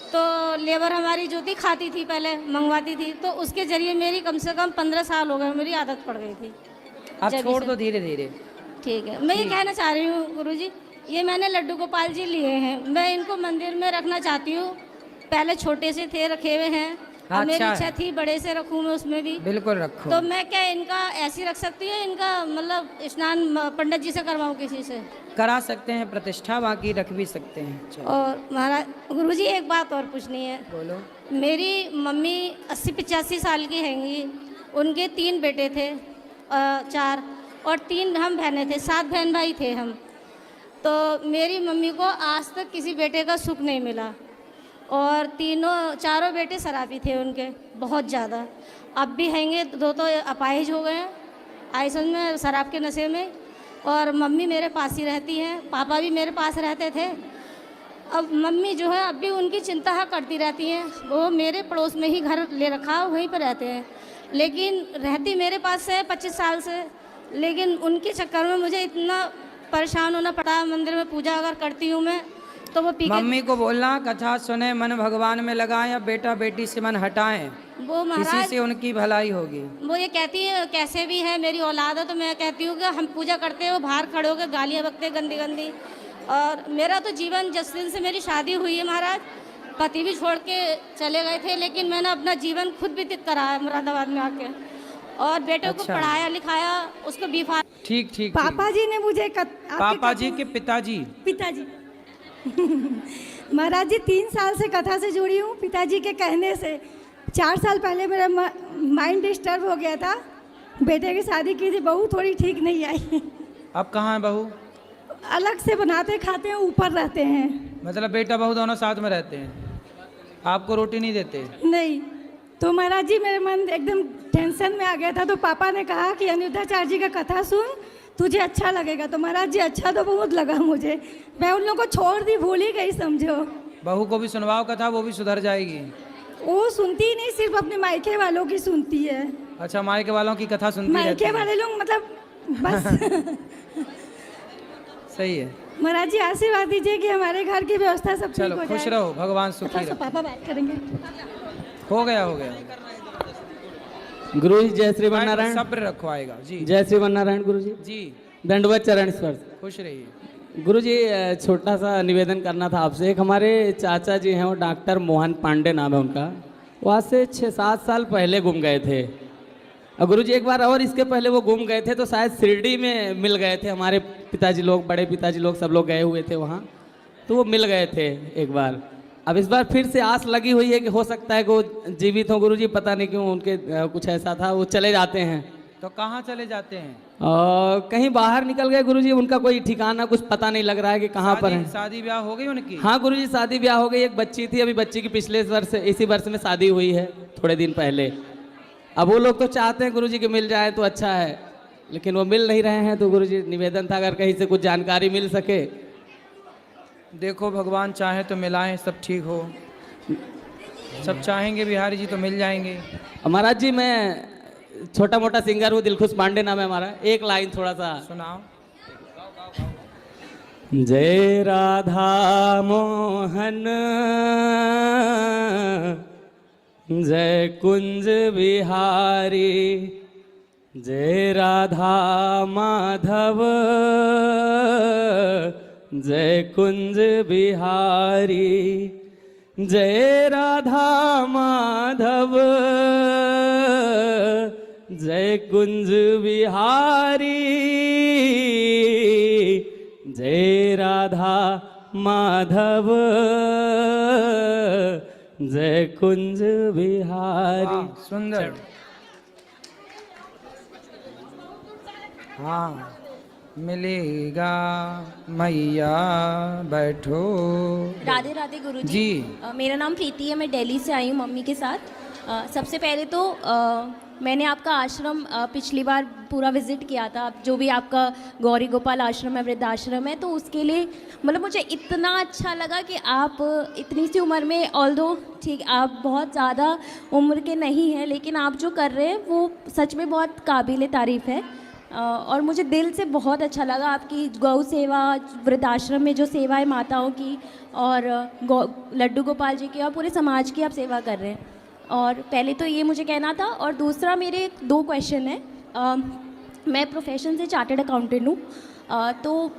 तो लेबर हमारी जो थी खाती थी, पहले मंगवाती थी, तो उसके जरिए मेरी कम से कम 15 साल हो गए, मेरी आदत पड़ गई थी। आप छोड़ दो धीरे धीरे। ठीक है, मैं ये कहना चाह रही हूँ गुरुजी, ये मैंने लड्डू गोपाल जी लिए हैं, मैं इनको मंदिर में रखना चाहती हूँ। पहले छोटे से थे, रखे हुए हैं, और मेरी अच्छा इच्छा थी बड़े से रखूँ मैं, उसमें भी। बिल्कुल रखो। तो मैं क्या इनका ऐसी रख सकती हूँ, इनका मतलब स्नान पंडित जी से करवाऊँ, किसी से करा सकते हैं प्रतिष्ठा, बाकी रख भी सकते हैं। चलो। और महाराज गुरुजी एक बात और पूछनी है। बोलो। मेरी मम्मी 80-85 साल की हैंगी, उनके 3 बेटे थे, 4 और 3 हम बहनें थे, 7 बहन भाई थे हम। तो मेरी मम्मी को आज तक किसी बेटे का सुख नहीं मिला, और चारों बेटे शराबी थे उनके, बहुत ज़्यादा। अब भी हैंगे, 2 तो अपाहिज हो गए हैं आइसन में, शराब के नशे में। और मम्मी मेरे पास ही रहती हैं, पापा भी मेरे पास रहते थे। अब मम्मी जो है अब भी उनकी चिंता करती रहती हैं, वो मेरे पड़ोस में ही घर ले रखा, वहीं पर रहते हैं, लेकिन रहती मेरे पास से 25 साल से, लेकिन उनके चक्कर में मुझे इतना परेशान होना पड़ा। मंदिर में पूजा अगर करती हूँ मैं, तो वो पी के मम्मी को बोलना कथा सुने, मन भगवान में लगाएं, या बेटा बेटी से मन हटाएं, वो इसी महाराज से उनकी भलाई होगी। वो ये कहती है कैसे भी है मेरी औलाद है, तो मैं कहती हूँ कि हम पूजा करते हैं, वो बाहर खड़े होकर गालियाँ बकते गंदी गंदी। और मेरा तो जीवन, जिस दिन से मेरी शादी हुई है महाराज, पति भी छोड़ के चले गए थे, लेकिन मैंने अपना जीवन खुद व्यतीत करा है मुरादाबाद में आके, और बेटे को पढ़ाया लिखाया, उसको बीफा। ठीक ठीक। पापा जी ने मुझे पापा जी के पिताजी? पिताजी। महाराज जी 3 साल से कथा से जुड़ी हूँ, पिताजी के कहने से। 4 साल पहले मेरा माइंड डिस्टर्ब हो गया था, बेटे की शादी की थी, बहू थोड़ी ठीक नहीं आई। अब कहाँ है बहू? अलग से बनाते खाते हैं, ऊपर रहते हैं। मतलब बेटा बहू दोनों साथ में रहते हैं, आपको रोटी नहीं देते? नहीं। तो महाराज जी मेरे मन एकदम टेंशन में आ गया था, तो पापा ने कहा कि अनिरुद्धाचार्य जी का कथा सुन, तुझे अच्छा लगेगा। तो महाराज जी अच्छा तो बहुत लगा मुझे, मैं उन लोगों को छोड़ दी, भूल ही गई समझो। बहू को भी सुनवाओ कथा, वो भी सुधर जाएगी। वो सुनती ही नहीं, सिर्फ अपने मायके वालों की सुनती है। अच्छा, मायके वालों की कथा सुनती रहती मायके है। वाले लोग मतलब बस सही है। महाराज जी आशीर्वाद दीजिए कि हमारे घर की व्यवस्था सब ठीक चलो हो खुश जाए। रहो, भगवान सुखी थोड़ा सा रहो। पापा बात करेंगे। हो गया हो गया। गुरु जी जय श्रीमान नारायण। सब्र रखो, आएगा जी। जय श्रीमान नारायण गुरु जी। जी दंडवत चरण स्पर्श। खुश रहिए। गुरु जी छोटा सा निवेदन करना था आपसे। एक हमारे चाचा जी हैं, वो डॉक्टर मोहन पांडे नाम है उनका, वो आज से 6-7 साल पहले गुम गए थे। और गुरु जी एक बार और इसके पहले वो गुम गए थे तो शायद शिरडी में मिल गए थे। हमारे पिताजी लोग, बड़े पिताजी लोग, सब लोग गए हुए थे वहाँ, तो वो मिल गए थे एक बार। अब इस बार फिर से आस लगी हुई है कि हो सकता है कि वो जीवित हों। गुरु जी पता नहीं क्यों उनके कुछ ऐसा था, वो चले जाते हैं। तो कहाँ चले जाते हैं? कहीं बाहर निकल गए गुरु जी, उनका कोई ठिकाना कुछ पता नहीं लग रहा है कि कहाँ पर है। शादी ब्याह हो गई उनकी? हाँ गुरु जी शादी ब्याह हो गई। एक बच्ची थी, अभी बच्ची की पिछले वर्ष, इसी वर्ष में शादी हुई है, थोड़े दिन पहले। अब वो लोग तो चाहते हैं गुरु जी कि मिल जाए तो अच्छा है, लेकिन वो मिल नहीं रहे हैं। तो गुरु जी निवेदन था अगर कहीं से कुछ जानकारी मिल सके। देखो भगवान चाहे तो मिलाएं, सब ठीक हो। सब चाहेंगे बिहारी जी तो मिल जाएंगे। महाराज जी मैं छोटा मोटा सिंगर हूँ, दिलखुश पांडे नाम है हमारा। एक लाइन थोड़ा सा सुनाओ। जय राधा मोहन जय कुंज बिहारी, जय राधा माधव जय कुंज बिहारी, जय राधा माधव जय कुंज बिहारी, जय राधा माधव जय कुंज बिहारी। सुंदर। हाँ मिलेगा मैया बैठो। राधे राधे गुरुजी। जी। मेरा नाम प्रीति है, मैं दिल्ली से आई हूँ मम्मी के साथ। सबसे पहले तो मैंने आपका आश्रम पिछली बार पूरा विज़िट किया था, जो भी आपका गौरी गोपाल आश्रम है, वृद्धाश्रम है, तो उसके लिए मतलब मुझे इतना अच्छा लगा कि आप इतनी सी उम्र में, ऑल्दो ठीक आप बहुत ज़्यादा उम्र के नहीं हैं, लेकिन आप जो कर रहे हैं वो सच में बहुत काबिल तारीफ़ है। और मुझे दिल से बहुत अच्छा लगा आपकी गौ सेवा, वृद्धाश्रम में जो सेवा है माताओं की, और लड्डू गोपाल जी की और पूरे समाज की आप सेवा कर रहे हैं। और पहले तो ये मुझे कहना था, और दूसरा मेरे 2 क्वेश्चन है। मैं प्रोफेशन से चार्टर्ड अकाउंटेंट हूँ, तो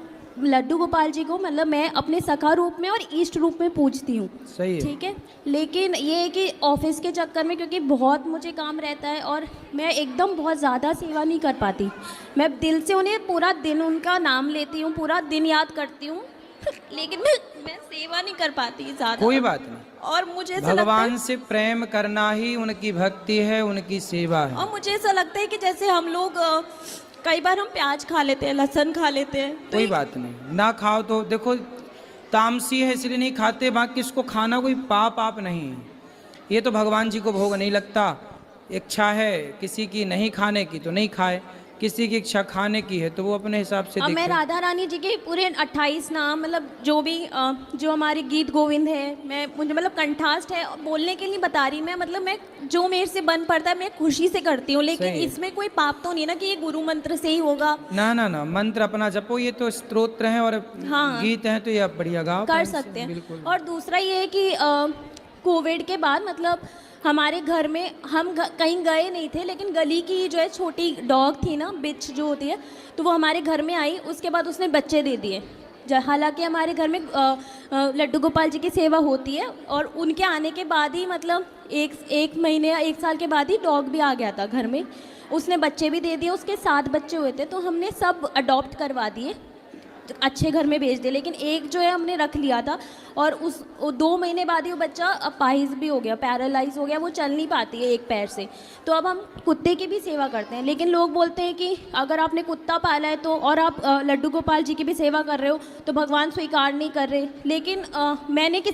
लड्डू गोपाल जी को मतलब मैं अपने सखा रूप में और ईष्ट रूप में पूजती हूँ। सही है। ठीक है, लेकिन ये है कि ऑफिस के चक्कर में, क्योंकि बहुत मुझे काम रहता है और मैं एकदम बहुत ज़्यादा सेवा नहीं कर पाती। मैं दिल से उन्हें पूरा दिन उनका नाम लेती हूँ, पूरा दिन याद करती हूँ लेकिन मैं सेवा नहीं कर पाती ज़्यादा। कोई बात नहीं, और मुझे ऐसा लगता भगवान है, से प्रेम करना ही उनकी भक्ति है, उनकी सेवा है। और मुझे ऐसा लगता है कि जैसे हम लोग कई बार हम प्याज खा लेते हैं, लहसुन खा लेते हैं, तो कोई बात नहीं, ना खाओ तो देखो तामसी है इसलिए नहीं खाते, बाकी इसको खाना कोई पाप नहीं है। ये तो भगवान जी को भोग नहीं लगता। इच्छा है किसी की नहीं खाने की तो नहीं खाए, किसी की इच्छा खाने की है तो वो अपने हिसाब से अब मैं देखे। राधा रानी जी के पूरे 28 नाम, मतलब जो भी जो हमारे गीत गोविंद है, मुझे मतलब कंठास्ट है, बोलने के लिए बता रही मैं, मतलब मैं जो मेरे से बन पड़ता है मैं खुशी से करती हूँ, लेकिन सही। इसमें कोई पाप तो नहीं ना कि ये गुरु मंत्र से ही होगा। ना ना ना, मंत्र अपना जपो, ये तो स्तोत्र हैं और हाँ। गीत हैं तो ये आप बढ़िया गाओ, कर प्रेम से, सकते हैं। बिल्कुल। और दूसरा ये है कि कोविड के बाद मतलब हमारे घर में हम कहीं गए नहीं थे, लेकिन गली की जो है छोटी डॉग थी ना, बिच जो होती है, तो वो हमारे घर में आई, उसके बाद उसने बच्चे दे दिए। हालांकि हमारे घर में लड्डू गोपाल जी की सेवा होती है, और उनके आने के बाद ही मतलब एक महीने या 1 साल के बाद ही डॉग भी आ गया था घर में, उसने बच्चे भी दे दिए, उसके 7 बच्चे हुए थे, तो हमने सब अडॉप्ट करवा दिए, अच्छे घर में भेज दिए, लेकिन एक जो है हमने रख लिया था, और 2 महीने बाद ही वो बच्चा अपाहिज भी हो गया, पैरालाइज हो गया, वो चल नहीं पाती है एक पैर से। तो अब हम कुत्ते की भी सेवा करते हैं, लेकिन लोग बोलते हैं कि अगर आपने कुत्ता पाला है तो, और आप लड्डू गोपाल जी की भी सेवा कर रहे हो तो भगवान स्वीकार नहीं कर रहे। लेकिन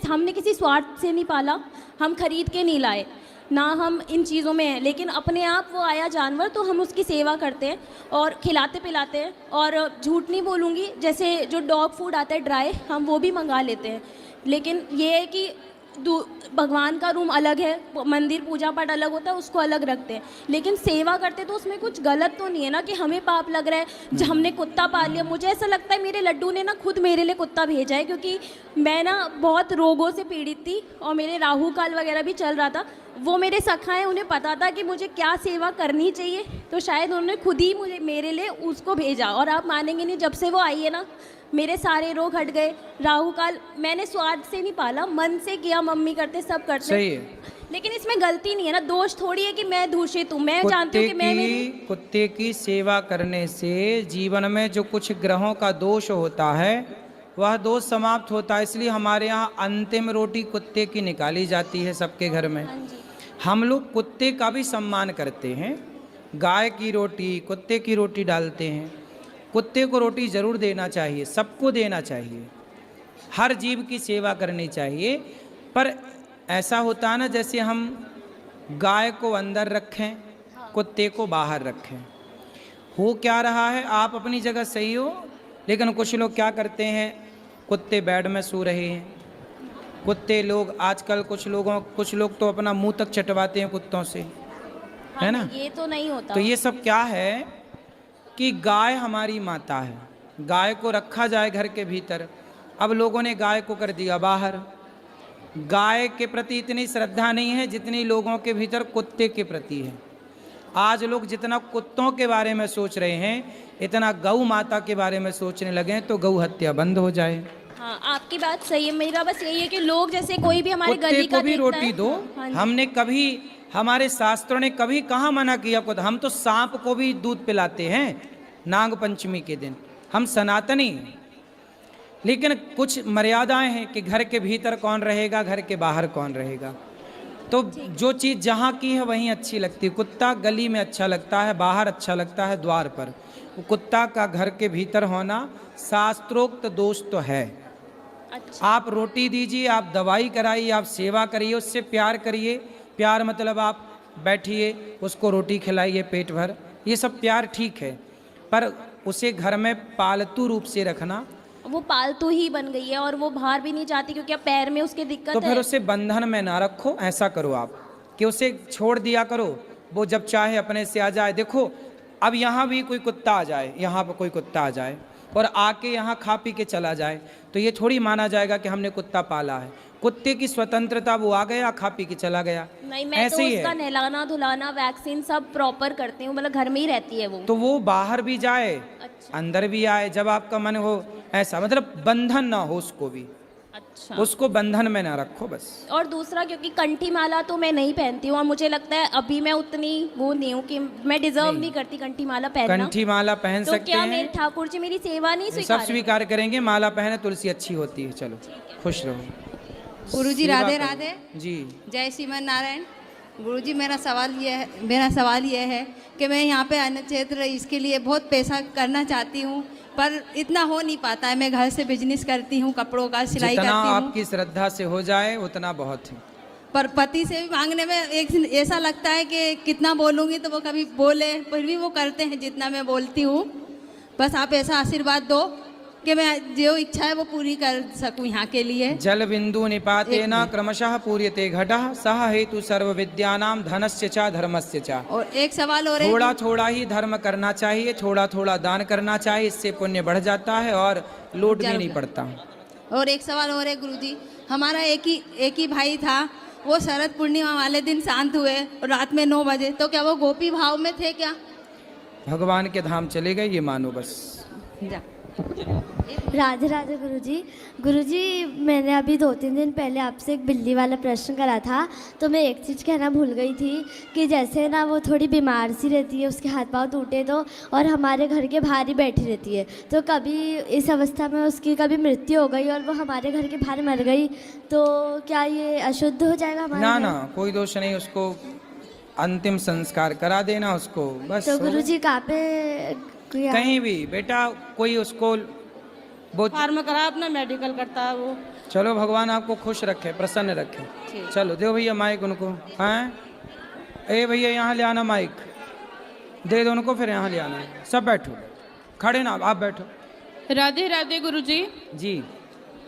हमने किसी स्वार्थ से नहीं पाला, हम खरीद के नहीं लाए, ना हम इन चीज़ों में हैं, लेकिन अपने आप वो आया जानवर तो हम उसकी सेवा करते हैं और खिलाते पिलाते हैं। और झूठ नहीं बोलूँगी, जैसे जो डॉग फूड आता है ड्राई, हम वो भी मंगा लेते हैं, लेकिन ये है कि भगवान का रूम अलग है, मंदिर पूजा पाठ अलग होता है, उसको अलग रखते हैं, लेकिन सेवा करते तो उसमें कुछ गलत तो नहीं है ना कि हमें पाप लग रहा है जो हमने कुत्ता पाल लिया। मुझे ऐसा लगता है मेरे लड्डू ने ना खुद मेरे लिए कुत्ता भेजा है, क्योंकि मैं ना बहुत रोगों से पीड़ित थी और मेरे राहु काल वगैरह भी चल रहा था। वो मेरे सखा हैं, उन्हें पता था कि मुझे क्या सेवा करनी चाहिए, तो शायद उन्होंने खुद ही मुझे मेरे लिए उसको भेजा। और आप मानेंगे नहीं, जब से वो आई है ना मेरे सारे रोग हट गए। राहु काल मैंने स्वार्थ से नहीं पाला, मन से किया, मम्मी करते सब करते। सही है। लेकिन इसमें गलती नहीं है ना, दोष थोड़ी है कि मैं दूषित हूँ। मैं जानती हूँ कि मैं कुत्ते की सेवा करने से जीवन में जो कुछ ग्रहों का दोष होता है वह दोष समाप्त होता है। इसलिए हमारे यहाँ अंतिम रोटी कुत्ते की निकाली जाती है सबके घर में। हम लोग कुत्ते का भी सम्मान करते हैं, गाय की रोटी, कुत्ते की रोटी डालते हैं। कुत्ते को रोटी ज़रूर देना चाहिए, सबको देना चाहिए, हर जीव की सेवा करनी चाहिए। पर ऐसा होता है ना, जैसे हम गाय को अंदर रखें, कुत्ते को बाहर रखें। हो क्या रहा है, आप अपनी जगह सही हो, लेकिन कुछ लोग क्या करते हैं, कुत्ते बेड में सो रहे हैं। कुत्ते लोग आजकल कुछ लोग तो अपना मुंह तक चटवाते हैं कुत्तों से, है ना। ये तो नहीं होता। तो ये सब क्या है कि गाय हमारी माता है, गाय को रखा जाए घर के भीतर। अब लोगों ने गाय को कर दिया बाहर। गाय के प्रति इतनी श्रद्धा नहीं है जितनी लोगों के भीतर कुत्ते के प्रति है। आज लोग जितना कुत्तों के बारे में सोच रहे हैं, इतना गौ माता के बारे में सोचने लगे हैं, तो गौ हत्या बंद हो जाए। हाँ, आपकी बात सही है। मेरा बस यही है कि लोग जैसे कोई भी हमारे गली का कुत्ते को भी रोटी दो। हमने कभी, हमारे शास्त्रों ने कभी कहाँ मना किया कुत्ता। हम तो सांप को भी दूध पिलाते हैं नाग पंचमी के दिन, हम सनातनी हैं। लेकिन कुछ मर्यादाएं हैं कि घर के भीतर कौन रहेगा, घर के बाहर कौन रहेगा। तो जो चीज़ जहाँ की है वहीं अच्छी लगती है। कुत्ता गली में अच्छा लगता है, बाहर अच्छा लगता है, द्वार पर। कुत्ता का घर के भीतर होना शास्त्रोक्त दोष तो है। अच्छा। आप रोटी दीजिए, आप दवाई कराइए, आप सेवा करिए, उससे प्यार करिए। प्यार मतलब आप बैठिए, उसको रोटी खिलाइए पेट भर, ये सब प्यार ठीक है। पर उसे घर में पालतू रूप से रखना, वो पालतू ही बन गई है और वो बाहर भी नहीं जाती क्योंकि अब पैर में उसके दिक्कत तो है। फिर उसे बंधन में ना रखो। ऐसा करो आप कि उसे छोड़ दिया करो, वो जब चाहे अपने से आ जाए। देखो अब यहाँ भी कोई कुत्ता आ जाए, यहाँ पर कोई कुत्ता आ जाए और आके यहाँ खा पी के चला जाए, तो ये थोड़ी माना जाएगा कि हमने कुत्ता पाला है। कुत्ते की स्वतंत्रता, वो आ गया खा पी के चला गया। नहीं, मैं तो उसका नहलाना धुलाना वैक्सीन सब प्रॉपर करती हूँ, मतलब घर में ही रहती है वो। तो वो बाहर भी जाए, अच्छा। अंदर भी आए जब आपका मन हो, ऐसा मतलब बंधन ना हो उसको भी। अच्छा। उसको बंधन में ना रखो बस। और दूसरा, क्योंकि कंठी माला तो मैं नहीं पहनती हूँ और मुझे लगता है अभी मैं उतनी वो नहीं हूँ कि मैं डिजर्व नहीं करती कंठी माला पहनना। कंठी माला पहन तो सकते क्या हैं। मेरे ठाकुर जी मेरी सेवा नहीं सब स्वीकार करेंगे। माला पहने, तुलसी अच्छी होती है। चलो खुश रहो। गुरुजी राधे राधे जी, जय श्रीमन नारायण। गुरुजी मेरा सवाल ये है कि मैं यहाँ पे अन्न क्षेत्र इसके लिए बहुत पैसा करना चाहती हूँ, पर इतना हो नहीं पाता है। मैं घर से बिजनेस करती हूँ, कपड़ों का सिलाई करती हूँ। जितना आपकी श्रद्धा से हो जाए उतना बहुत है। पर पति से भी मांगने में एक ऐसा लगता है कि कितना बोलूँगी तो वो कभी बोले, फिर भी वो करते हैं जितना मैं बोलती हूँ। बस आप ऐसा आशीर्वाद दो कि मैं जो इच्छा है वो पूरी कर सकूं यहाँ के लिए। जल बिंदु निपातेन क्रमशः पूर्यते घटः सह हेतु सर्व विद्यानाम धनस्य च धर्मस्य च। और एक सवाल और, थोड़ा थोड़ा ही धर्म करना चाहिए, थोड़ा थोड़ा दान करना चाहिए, इससे पुण्य बढ़ जाता है और लोड भी नहीं पड़ता। और एक सवाल और है गुरुजी, हमारा एक ही भाई था, वो शरद पूर्णिमा वाले दिन शांत हुए रात में 9 बजे, तो क्या वो गोपी भाव में थे क्या? भगवान के धाम चले गए, ये मानो बस। राधे राधे गुरुजी, मैंने अभी 2-3 दिन पहले आपसे एक बिल्ली वाला प्रश्न करा था, तो मैं एक चीज़ कहना भूल गई थी कि जैसे ना वो थोड़ी बीमार सी रहती है, उसके हाथ पांव टूटे तो, और हमारे घर के बाहर ही बैठी रहती है, तो कभी इस अवस्था में उसकी कभी मृत्यु हो गई और वो हमारे घर के बाहर मर गई, तो क्या ये अशुद्ध हो जाएगा हमारे? ना, कोई दोष नहीं, उसको अंतिम संस्कार करा देना उसको बस। तो गुरुजी कहाँ पे? कहीं भी बेटा, कोई उसको फार्म करा, अपना मेडिकल करता है वो। चलो भगवान आपको खुश रखे, प्रसन्न रखे। चलो दो भैया माइक उनको। हैं ए भैया यहाँ ले आना, माइक दे दो उनको, फिर यहाँ ले आना। सब बैठो, खड़े ना, आप बैठो। राधे राधे गुरुजी। जी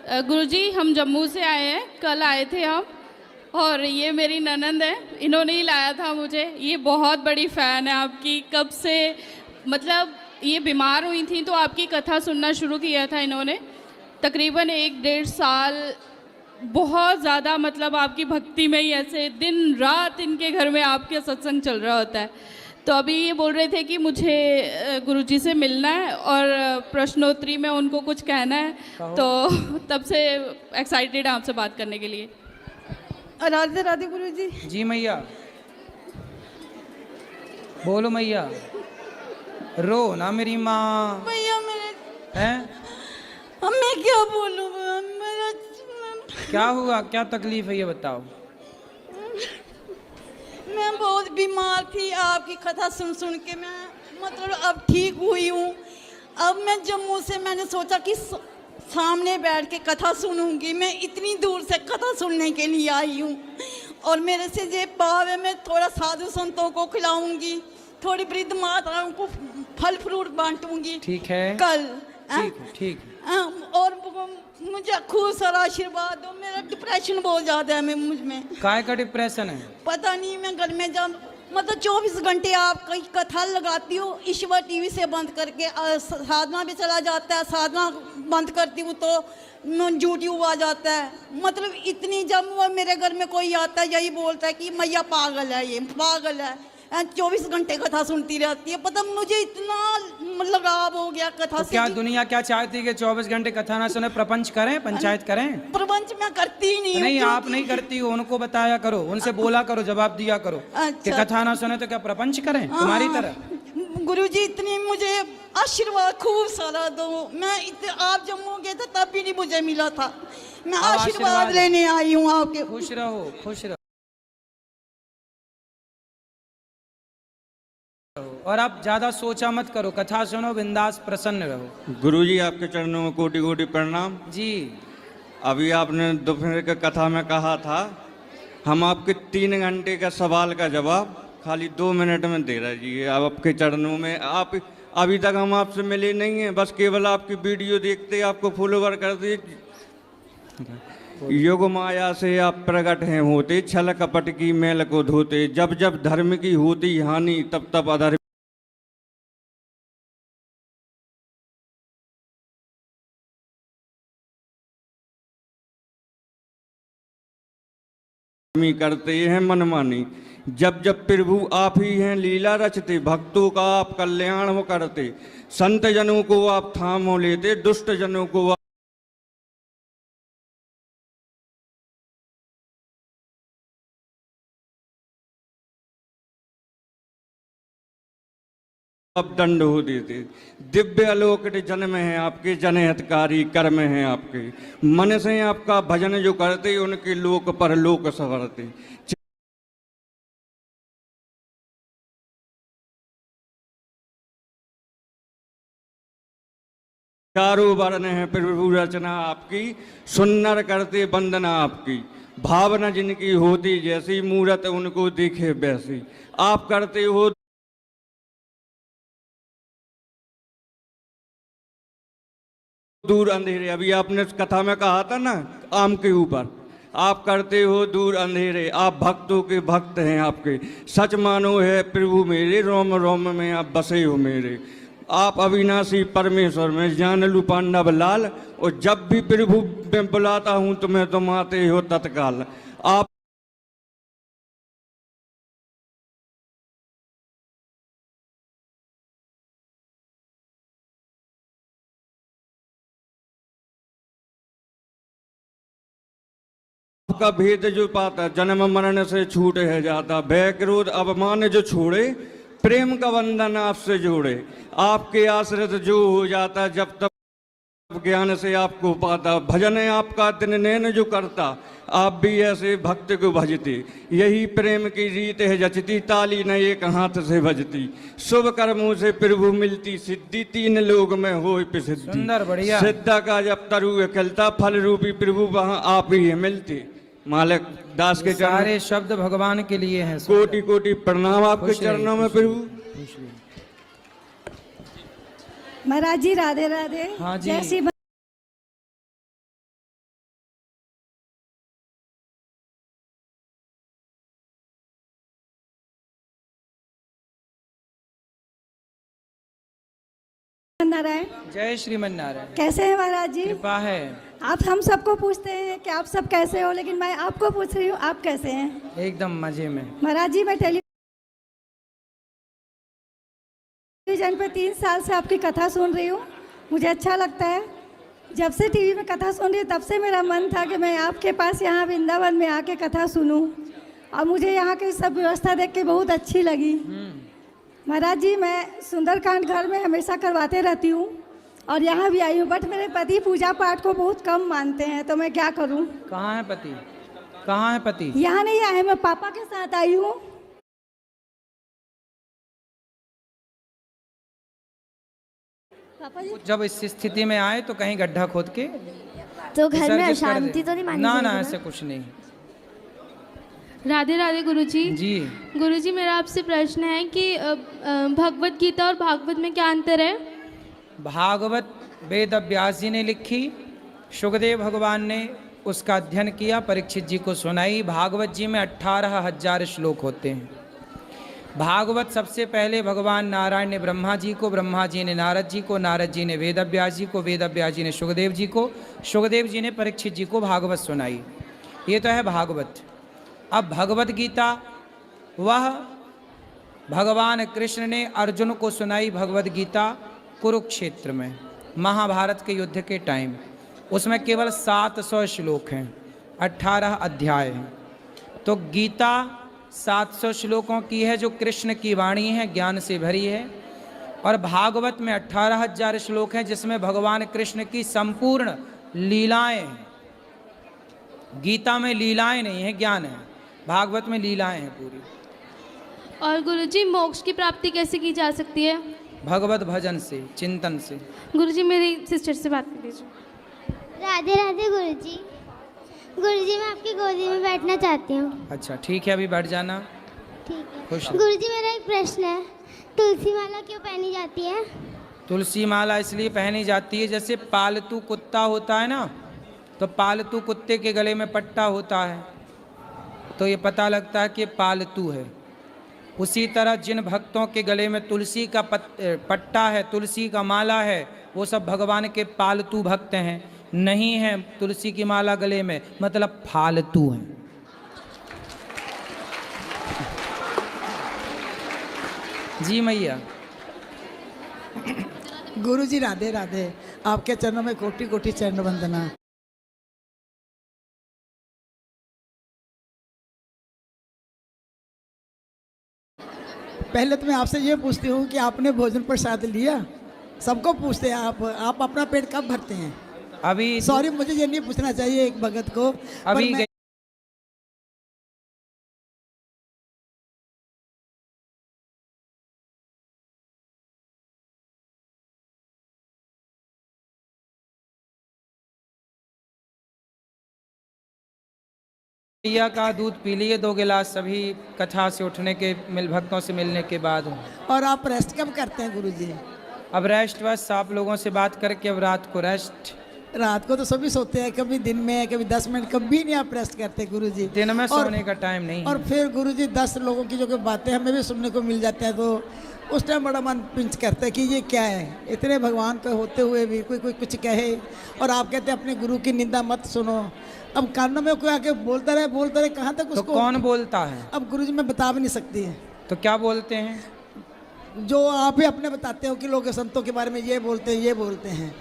गुरुजी, हम जम्मू से आए हैं, कल आए थे हम। और ये मेरी ननंद है, इन्होंने ही लाया था मुझे। ये बहुत बड़ी फ़ैन है आपकी, कब से मतलब ये बीमार हुई थी तो आपकी कथा सुनना शुरू किया था इन्होंने। तकरीबन 1-1.5 साल बहुत ज़्यादा मतलब आपकी भक्ति में ही ऐसे दिन रात इनके घर में आपके सत्संग चल रहा होता है। तो अभी ये बोल रहे थे कि मुझे गुरुजी से मिलना है और प्रश्नोत्तरी में उनको कुछ कहना है, तो तब से एक्साइटेड है आपसे बात करने के लिए। राधे राधे गुरुजी। जी मैया, बोलो मैया, रो ना मेरी माँ। भैया मेरे हैं? अब मैं क्या बोलूँ, मेरा क्या हुआ, क्या तकलीफ है ये बताओ। मैं बहुत बीमार थी, आपकी कथा सुन सुन के मैं मतलब अब ठीक हुई हूँ। अब मैं जम्मू से मैंने सोचा कि सामने बैठ के कथा सुनूंगी। मैं इतनी दूर से कथा सुनने के लिए आई हूँ और मेरे से ये भाव है, मैं थोड़ा साधु संतों को खिलाऊंगी, थोड़ी वृद्ध माताओं को फल फ्रूट बांटूंगी। ठीक है, कल ठीक और मुझे खूब सारा आशीर्वाद दो। मेरा डिप्रेशन बहुत ज़्यादा है मुझ में। काय का डिप्रेशन है? पता नहीं, मैं घर में जा मतलब 24 घंटे आप कहीं कथा लगाती हो, ईश्वर टीवी से बंद करके साधना भी चला जाता है, साधना बंद करती हूँ तो यूट्यूब आ जाता है। मतलब इतनी, जब वो मेरे घर में कोई आता है यही बोलता है कि मैया पागल है, ये पागल है, 24 घंटे कथा सुनती रहती है। पता मुझे इतना लगाव हो गया कथा तो से। क्या दुनिया क्या चाहती है कि 24 घंटे कथा ना सुने, प्रपंच करें, पंचायत करें? प्रपंच मैं करती ही नहीं। तो नहीं, आप नहीं करती हो, उनको बताया करो, उनसे बोला करो, जवाब दिया करो कि कथा ना सुने तो क्या प्रपंच करें तुम्हारी तरह। गुरुजी इतनी मुझे आशीर्वाद खूब सारा दो। मैं आप जम्मू गए थे तब भी नहीं मुझे मिला था। मैं आशीर्वाद लेने आई हूँ आपके। खुश रहो, खुश रहो। और आप ज्यादा सोचा मत करो, कथा सुनो, बिंदास प्रसन्न रहो। गुरुजी आपके चरणों में कोटि कोटि प्रणाम जी। अभी आपने दोपहर का कथा में कहा था हम आपके 3 घंटे का सवाल का जवाब खाली 2 मिनट में दे रहे जी। अब आपके चरणों में आप अभी तक हम आपसे मिले नहीं हैं, बस केवल आपकी वीडियो देखते आपको फॉलोवर करते। योग माया से आप प्रकट हैं होते, छल कपट की मैल को धोते, जब जब धर्म की होती हानि तब तब अधर्म करते हैं मनमानी। जब जब प्रभु आप ही हैं लीला रचते, भक्तों का आप कल्याण वो करते, संत जनों को आप थामो लेते, दुष्ट जनों को आप दंड हो देते। दिव्य अलौकिक जन्म है आपके, जनहितकारी कर्म हैं आपके, मन से आपका भजन जो करते उनके लोक पर लोक संवरते। चारों वर्ण है प्रभु रचना आपकी, सुन्नर करते वंदना आपकी, भावना जिनकी होती जैसी, मूरत उनको देखे वैसी। आप करते हो दूर अंधेरे। अभी आपने कथा में कहा था ना आम के ऊपर, आप करते हो दूर अंधेरे। आप भक्तों के भक्त हैं आपके, सच मानो है प्रभु मेरे, रोम रोम में आप बसे हो मेरे। आप अविनाशी परमेश्वर में जान लू पांडव लाल, और जब भी प्रभु मैं बुलाता हूँ तुम्हें तुम आते हो तत्काल। आप का भेद जो पाता, जन्म मरण से छूट है जाता, भय क्रोध अवमान जो छोड़े, प्रेम का बंधन आपसे जोड़े। आपके आश्रित जो हो जाता, जब तक ज्ञान से आपको पाता, भजन है आपका दिन नैन जो करता, आप भी ऐसे भक्त को भजते। यही प्रेम की रीत है जचती, ताली न एक हाथ से बजती, शुभ कर्मों से प्रभु मिलती सिद्धि, 3 लोग में हो प्रसिद्धि। सुंदर, बढ़िया। सिद्धा का जब तरु खिलता, फल रूपी प्रभु वहाँ आप ही मिलते। मालिक दास के सारे शब्द भगवान के लिए हैं। कोटि कोटि प्रणाम आपके चरणों में प्रभु। महाराज जी राधे राधे। हाँ जी। जैसी नारायण। जय श्रीमन नारायण। कैसे हैं महाराज जी? कृपा है। आप हम सबको पूछते हैं कि आप सब कैसे हो, लेकिन मैं आपको पूछ रही हूँ, आप कैसे हैं? एकदम मजे में। महाराज जी, मैं टेलीविजन पे 3 साल से आपकी कथा सुन रही हूँ, मुझे अच्छा लगता है। जब से टीवी में कथा सुन रही हूँ तब से मेरा मन था कि मैं आपके पास यहाँ वृंदावन में आके कथा सुनूं, और मुझे यहाँ की सब व्यवस्था देख के बहुत अच्छी लगी। महाराज जी, मैं सुंदरकांड घर में हमेशा करवाते रहती हूँ और यहाँ भी आई हूँ, बट मेरे पति पूजा पाठ को बहुत कम मानते हैं, तो मैं क्या करूँ? कहाँ है पति? कहाँ है पति? यहाँ नहीं आए, मैं पापा के साथ आई हूँ। पापा जी, जब इस स्थिति में आए तो कहीं गड्ढा खोद के तो घर में विसर्जित कर अशांति दे। तो नहीं मानी ना जाएगी ना, ना? ऐसे कुछ नहीं। राधे राधे गुरुजी। जी गुरुजी, मेरा आपसे प्रश्न है कि भगवत गीता और भागवत में क्या अंतर है? भागवत वेद व्यास जी ने लिखी, सुखदेव भगवान ने उसका अध्ययन किया, परीक्षित जी को सुनाई। भागवत जी में 18,000 श्लोक होते हैं। भागवत सबसे पहले भगवान नारायण ने ब्रह्मा जी को, ब्रह्मा जी ने नारद जी को, नारद जी ने वेद व्यास जी को, वेद व्यास जी ने सुखदेव जी को, सुखदेव जी ने परीक्षित जी को भागवत सुनाई। ये तो है भागवत। अब भगवत गीता, वह भगवान कृष्ण ने अर्जुन को सुनाई भगवत गीता कुरुक्षेत्र में, महाभारत के युद्ध के टाइम। उसमें केवल 700 श्लोक हैं, 18 अध्याय हैं। तो गीता 700 श्लोकों की है, जो कृष्ण की वाणी है, ज्ञान से भरी है। और भागवत में 18,000 श्लोक हैं, जिसमें भगवान कृष्ण की संपूर्ण लीलाएं हैं। गीता में लीलाएं नहीं है, ज्ञान है। भागवत में लीलाएं हैं पूरी। और गुरुजी, मोक्ष की प्राप्ति कैसे की जा सकती है? भगवत भजन से, चिंतन से। गुरुजी, मेरी सिस्टर से बात कर लीजिए। राधे राधे गुरुजी। गुरुजी, मैं आपकी गोदी में बैठना चाहती हूँ। अच्छा ठीक है, अभी बैठ जाना। ठीक है। खुश। गुरुजी, मेरा एक प्रश्न है, तुलसी माला क्यों पहनी जाती है? तुलसी माला इसलिए पहनी जाती है, जैसे पालतू कुत्ता होता है ना, तो पालतू कुत्ते के गले में पट्टा होता है, तो ये पता लगता है कि पालतू है। उसी तरह जिन भक्तों के गले में तुलसी का पट्टा है, तुलसी का माला है, वो सब भगवान के पालतू भक्त हैं। नहीं है तुलसी की माला गले में, मतलब फालतू हैं। जी मैया। गुरुजी राधे राधे, आपके चरणों में कोटि कोटि चरण वंदना। पहले तो मैं आपसे ये पूछती हूँ कि आपने भोजन प्रसाद लिया? सबको पूछते हैं आप अपना पेट कब भरते हैं? अभी सॉरी, मुझे ये नहीं पूछना चाहिए एक भगत को। अभी मैया का दूध पी लिए 2 गिलास, सभी कथा से उठने के भक्तों से मिलने के बाद। और आप रेस्ट कब करते हैं गुरुजी? अब रेस्ट बस आप लोगों से बात करके अब रात को रेस्ट। रात को तो सभी सोते हैं, कभी दिन में, कभी 10 मिनट, कभी नहीं आप रेस्ट करते गुरुजी। दिन में सोने का टाइम नहीं। और फिर गुरुजी 10 लोगों की जो बातें हमें भी सुनने को मिल जाते हैं, तो उस टाइम बड़ा मन पिंच करता है कि ये क्या है, इतने भगवान को होते हुए भी कोई कुछ कहे, और आप कहते हैं अपने गुरु की निंदा मत सुनो। अब कानों में कोई आके बोलता रहे, कहाँ तक उसको? तो कौन बोलता है? अब गुरुजी मैं बता भी नहीं सकती है। तो क्या बोलते हैं? जो आप ही अपने बताते हो कि लोग संतों के बारे में ये बोलते हैं, ये बोलते हैं।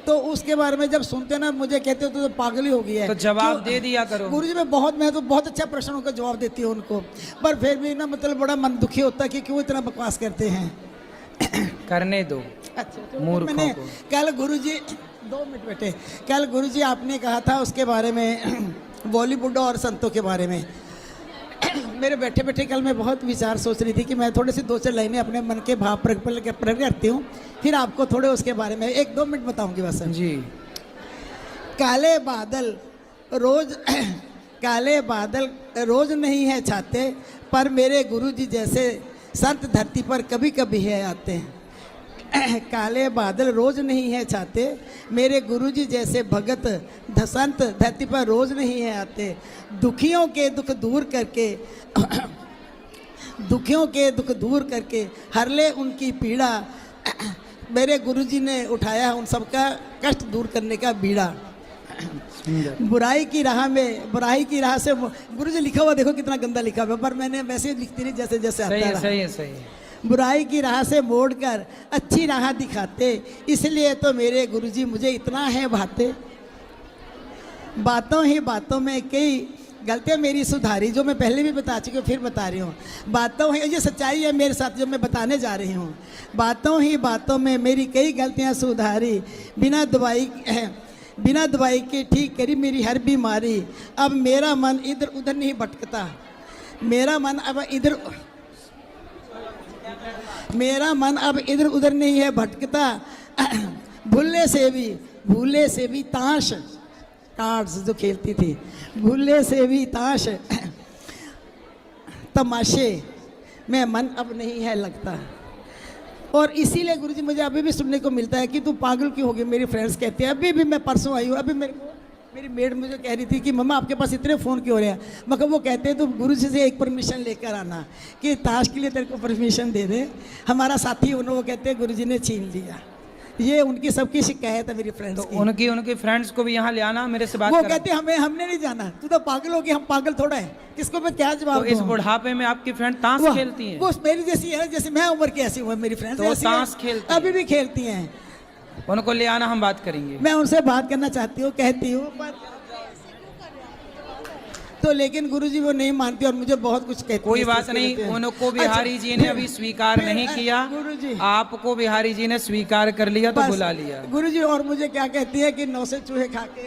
तो उसके बारे में जब सुनते हैं ना, मुझे कहते हो तो पागल ही हो गई है। तो जवाब दे दिया करो। गुरुजी मैं तो बहुत अच्छा प्रश्नों का जवाब देती हूँ उनको, पर फिर भी ना मतलब बड़ा मन दुखी होता है कि क्यों इतना बकवास करते हैं। करने दो। अच्छा, मूर्खों को। कल गुरुजी 2 मिनट बैठे, कल गुरुजी आपने कहा था उसके बारे में, बॉलीवुड और संतों के बारे में। मेरे बैठे बैठे कल मैं बहुत विचार सोच रही थी कि मैं थोड़ी सी 2-4 लाइनें अपने मन के भाव प्रकट करती हूँ, फिर आपको थोड़े उसके बारे में 1-2 मिनट बताऊंगी बस। जी। काले बादल रोज नहीं है छाते, पर मेरे गुरुजी जैसे संत धरती पर कभी कभी है आते हैं। काले बादल रोज नहीं है छाते, मेरे गुरुजी जैसे भगत संत धरती पर रोज नहीं है आते। दुखियों के दुख दूर करके दुखियों के दुख दूर करके हर ले उनकी पीड़ा, मेरे गुरुजी ने उठाया उन सबका कष्ट दूर करने का बीड़ा। बुराई की राह से गुरुजी लिखा हुआ देखो कितना गंदा लिखा हुआ, पर मैंने वैसे लिखती नहीं जैसे जैसे आता रहा। सही है, सही है। बुराई की राह से मोड़कर अच्छी राह दिखाते, इसलिए तो मेरे गुरुजी मुझे इतना है भाते। बातों ही बातों में कई गलतियाँ मेरी सुधारी, जो मैं पहले भी बता चुकी हूँ फिर बता रही हूँ। बातों ही, ये सच्चाई है मेरे साथ जो मैं बताने जा रही हूँ। बातों ही बातों में मेरी कई गलतियाँ सुधारी, बिना दवाई के ठीक करी मेरी हर बीमारी। अब मेरा मन इधर उधर नहीं भटकता, मेरा मन अब इधर उधर नहीं है भटकता। भूले से भी ताश कार्ड्स जो खेलती थी, भूले से भी ताश तमाशे में मन अब नहीं है लगता। और इसीलिए गुरुजी मुझे अभी भी सुनने को मिलता है कि तू पागल क्यों हो गई। मेरी फ्रेंड्स कहती है, अभी भी मैं परसों आई हूँ, अभी मेरी मेड मुझे कह रही थी कि मम्मा आपके पास इतने फ़ोन क्यों हो रहे हैं। मगर वो कहते हैं तो गुरुजी से एक परमिशन लेकर आना कि ताश के लिए तेरे को परमिशन दे दे। हमारा साथी वो कहते हैं गुरुजी ने छीन लिया। ये उनकी सबकी शिकायत है मेरी फ्रेंड्स की। उनकी फ्रेंड्स को भी यहाँ ले आना, मेरे से बात वो कहते हैं हमने नहीं जाना, तू तो पागल हो गया, हम पागल थोड़ा है, किसको मैं क्या जवाब दूं। इस बुढ़ापे में आपकी फ्रेंड ताश खेलती हैं? वो मेरी जैसी है, जैसे मैं उम्र की ऐसी हूँ मेरी फ्रेंड्स। तो ताश खेलती अभी भी खेलती हैं। उनको ले आना, हम बात करेंगे। मैं उनसे बात करना चाहती हूँ, कहती हूँ, पर तो लेकिन गुरुजी वो नहीं मानती और मुझे बहुत कुछ कहती है। कोई बात नहीं, उनको बिहारी जी ने अभी स्वीकार नहीं किया, आपको बिहारी जी ने स्वीकार कर लिया तो बुला लिया। गुरुजी और मुझे क्या कहती है कि 9 से चूहे खा के।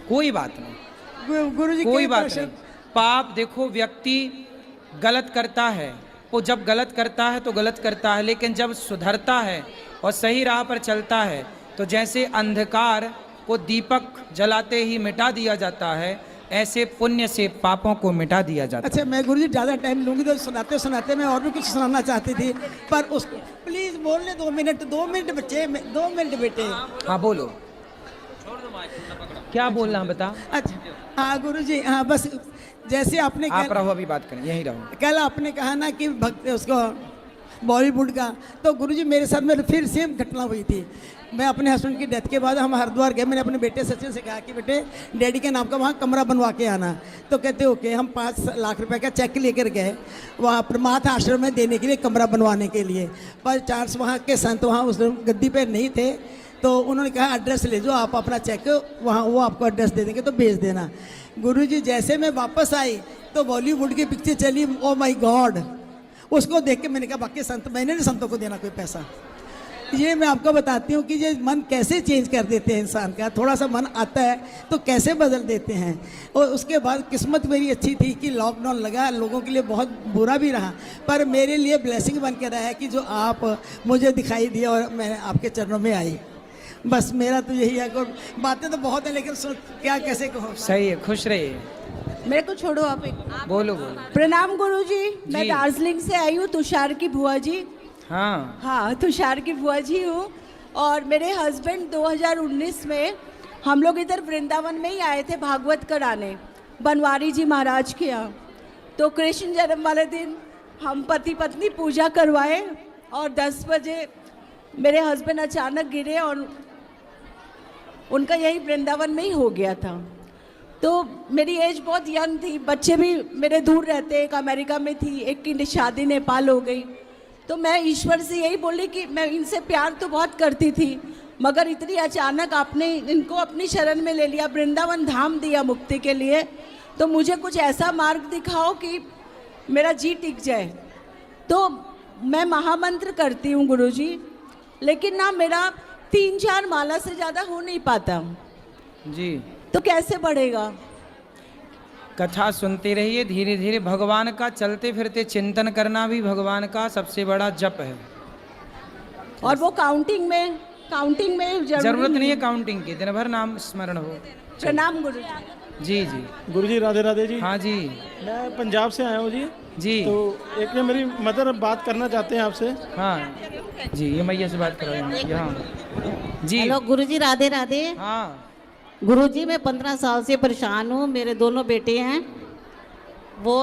कोई बात नहीं गुरुजी, कोई बात नहीं। पाप देखो, व्यक्ति गलत करता है, वो जब गलत करता है तो गलत करता है, लेकिन जब सुधरता है और सही राह पर चलता है तो जैसे अंधकार को दीपक जलाते ही मिटा दिया जाता है, ऐसे पुण्य से पापों को मिटा दिया जाता है। अच्छा, मैं गुरुजी ज़्यादा टाइम लूँगी तो सुनाते मैं और भी कुछ सुनाना चाहती थी, पर उसको प्लीज़ बोलने 2 मिनट बच्चे, 2 मिनट बेटे। हाँ बोलो, क्या बोलना बता। अच्छा हाँ गुरुजी, हाँ बस जैसे आपने आप रहो, अभी बात करें, यहीं रहो। कल आपने कहा ना कि भक्त उसको बॉलीवुड का, तो गुरुजी मेरे साथ में फिर सेम घटना हुई थी। मैं अपने हस्बैंड की डेथ के बाद हम हरिद्वार गए, मैंने अपने बेटे सचिन से कहा कि बेटे डैडी के नाम का वहाँ कमरा बनवा के आना। तो कहते ओके। हम 5 लाख रुपए का चेक लेकर गए वहाँ प्रमाथ आश्रम में देने के लिए, कमरा बनवाने के लिए। पर चार्ज वहाँ के संत वहाँ उस गद्दी पे नहीं थे, तो उन्होंने कहा एड्रेस ले जाओ आप अपना चेक, वहाँ वो आपको एड्रेस दे देंगे तो भेज देना। गुरुजी जैसे मैं वापस आई तो बॉलीवुड की पिक्चर चली, ओ माय गॉड। उसको देख के मैंने कहा बाकी संत, मैंने नहीं संतों को देना कोई पैसा। ये मैं आपको बताती हूँ कि ये मन कैसे चेंज कर देते हैं इंसान का। थोड़ा सा मन आता है तो कैसे बदल देते हैं। और उसके बाद किस्मत मेरी अच्छी थी कि लॉकडाउन लगा, लोगों के लिए बहुत बुरा भी रहा, पर मेरे लिए ब्लेसिंग बन के रहा है कि जो आप मुझे दिखाई दिया और मैं आपके चरणों में आई। बस मेरा तो यही है। बातें तो बहुत हैं लेकिन क्या कैसे कहो। सही है, खुश रहिए। मेरे को छोड़ो, आप बोलो। प्रणाम गुरुजी, मैं दार्जिलिंग से आई हूँ, तुषार की बुआ जी। हाँ, तुषार की बुआ जी हूँ। और मेरे हस्बैंड 2019 में हम लोग इधर वृंदावन में ही आए थे भागवत कराने, बनवारी जी महाराज के यहाँ। तो कृष्ण जन्म वाले दिन हम पति पत्नी पूजा करवाए और 10 बजे मेरे हस्बैंड अचानक गिरे और उनका यही वृंदावन में ही हो गया था। तो मेरी एज बहुत यंग थी, बच्चे भी मेरे दूर रहते, एक अमेरिका में थी, एक की शादी नेपाल हो गई। तो मैं ईश्वर से यही बोली कि मैं इनसे प्यार तो बहुत करती थी, मगर इतनी अचानक आपने इनको अपनी शरण में ले लिया, वृंदावन धाम दिया मुक्ति के लिए, तो मुझे कुछ ऐसा मार्ग दिखाओ कि मेरा जी टिक जाए। तो मैं महामंत्र करती हूँ गुरुजी, लेकिन ना मेरा 3-4 माला से ज़्यादा हो नहीं पाता जी। तो कैसे बढ़ेगा? कथा सुनते रहिए, धीरे धीरे भगवान का चलते फिरते चिंतन करना भी भगवान का सबसे बड़ा जप है। और वो काउंटिंग में जरूरत नहीं है काउंटिंग की, दिन भर नाम स्मरण हो। प्रणाम गुरु जी। गुरु जी राधे राधे जी। हाँ जी, मैं पंजाब से आया हूँ जी। जी। तो एक में मेरी मदर बात करना चाहते हैं आपसे। हाँ जी, ये मैया से बात करो यहाँ जी। हेलो गुरुजी, राधे राधे। हाँ गुरुजी, मैं 15 साल से परेशान हूँ। मेरे दोनों बेटे हैं, वो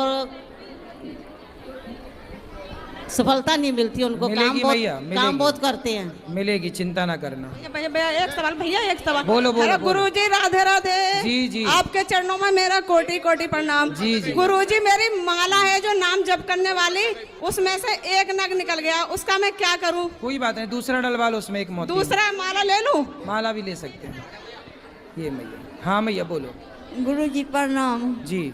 सफलता नहीं मिलती उनको। काम बहुत करते हैं। मिलेगी, चिंता ना करना। भैया एक सवाल, भैया एक सवाल। बोलो बोलो। गुरुजी राधे राधे। जी जी। आपके चरणों में मेरा कोटि कोटि प्रणाम। जी जी। गुरुजी, मेरी माला है जो नाम जप करने वाली, उसमें से एक नग निकल गया, उसका मैं क्या करूं? कोई बात नहीं, दूसरा डलवा लो, उसमें एक मोती। दूसरा माला ले लूं? माला भी ले सकते हैं। ये मैया। हाँ मैया बोलो। गुरुजी प्रणाम। जी।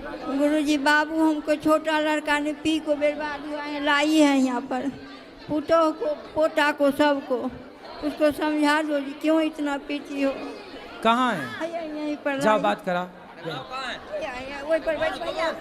गुरुजी, बाबू हमको छोटा लड़का ने पी को बर्बाद हुआ है, लाई है यहाँ पर, पुतो को पोता को सबको, उसको समझा दो जी, क्यों इतना पीती हो। कहाँ है? यहीं पर जाओ बात करा। वही पर भैया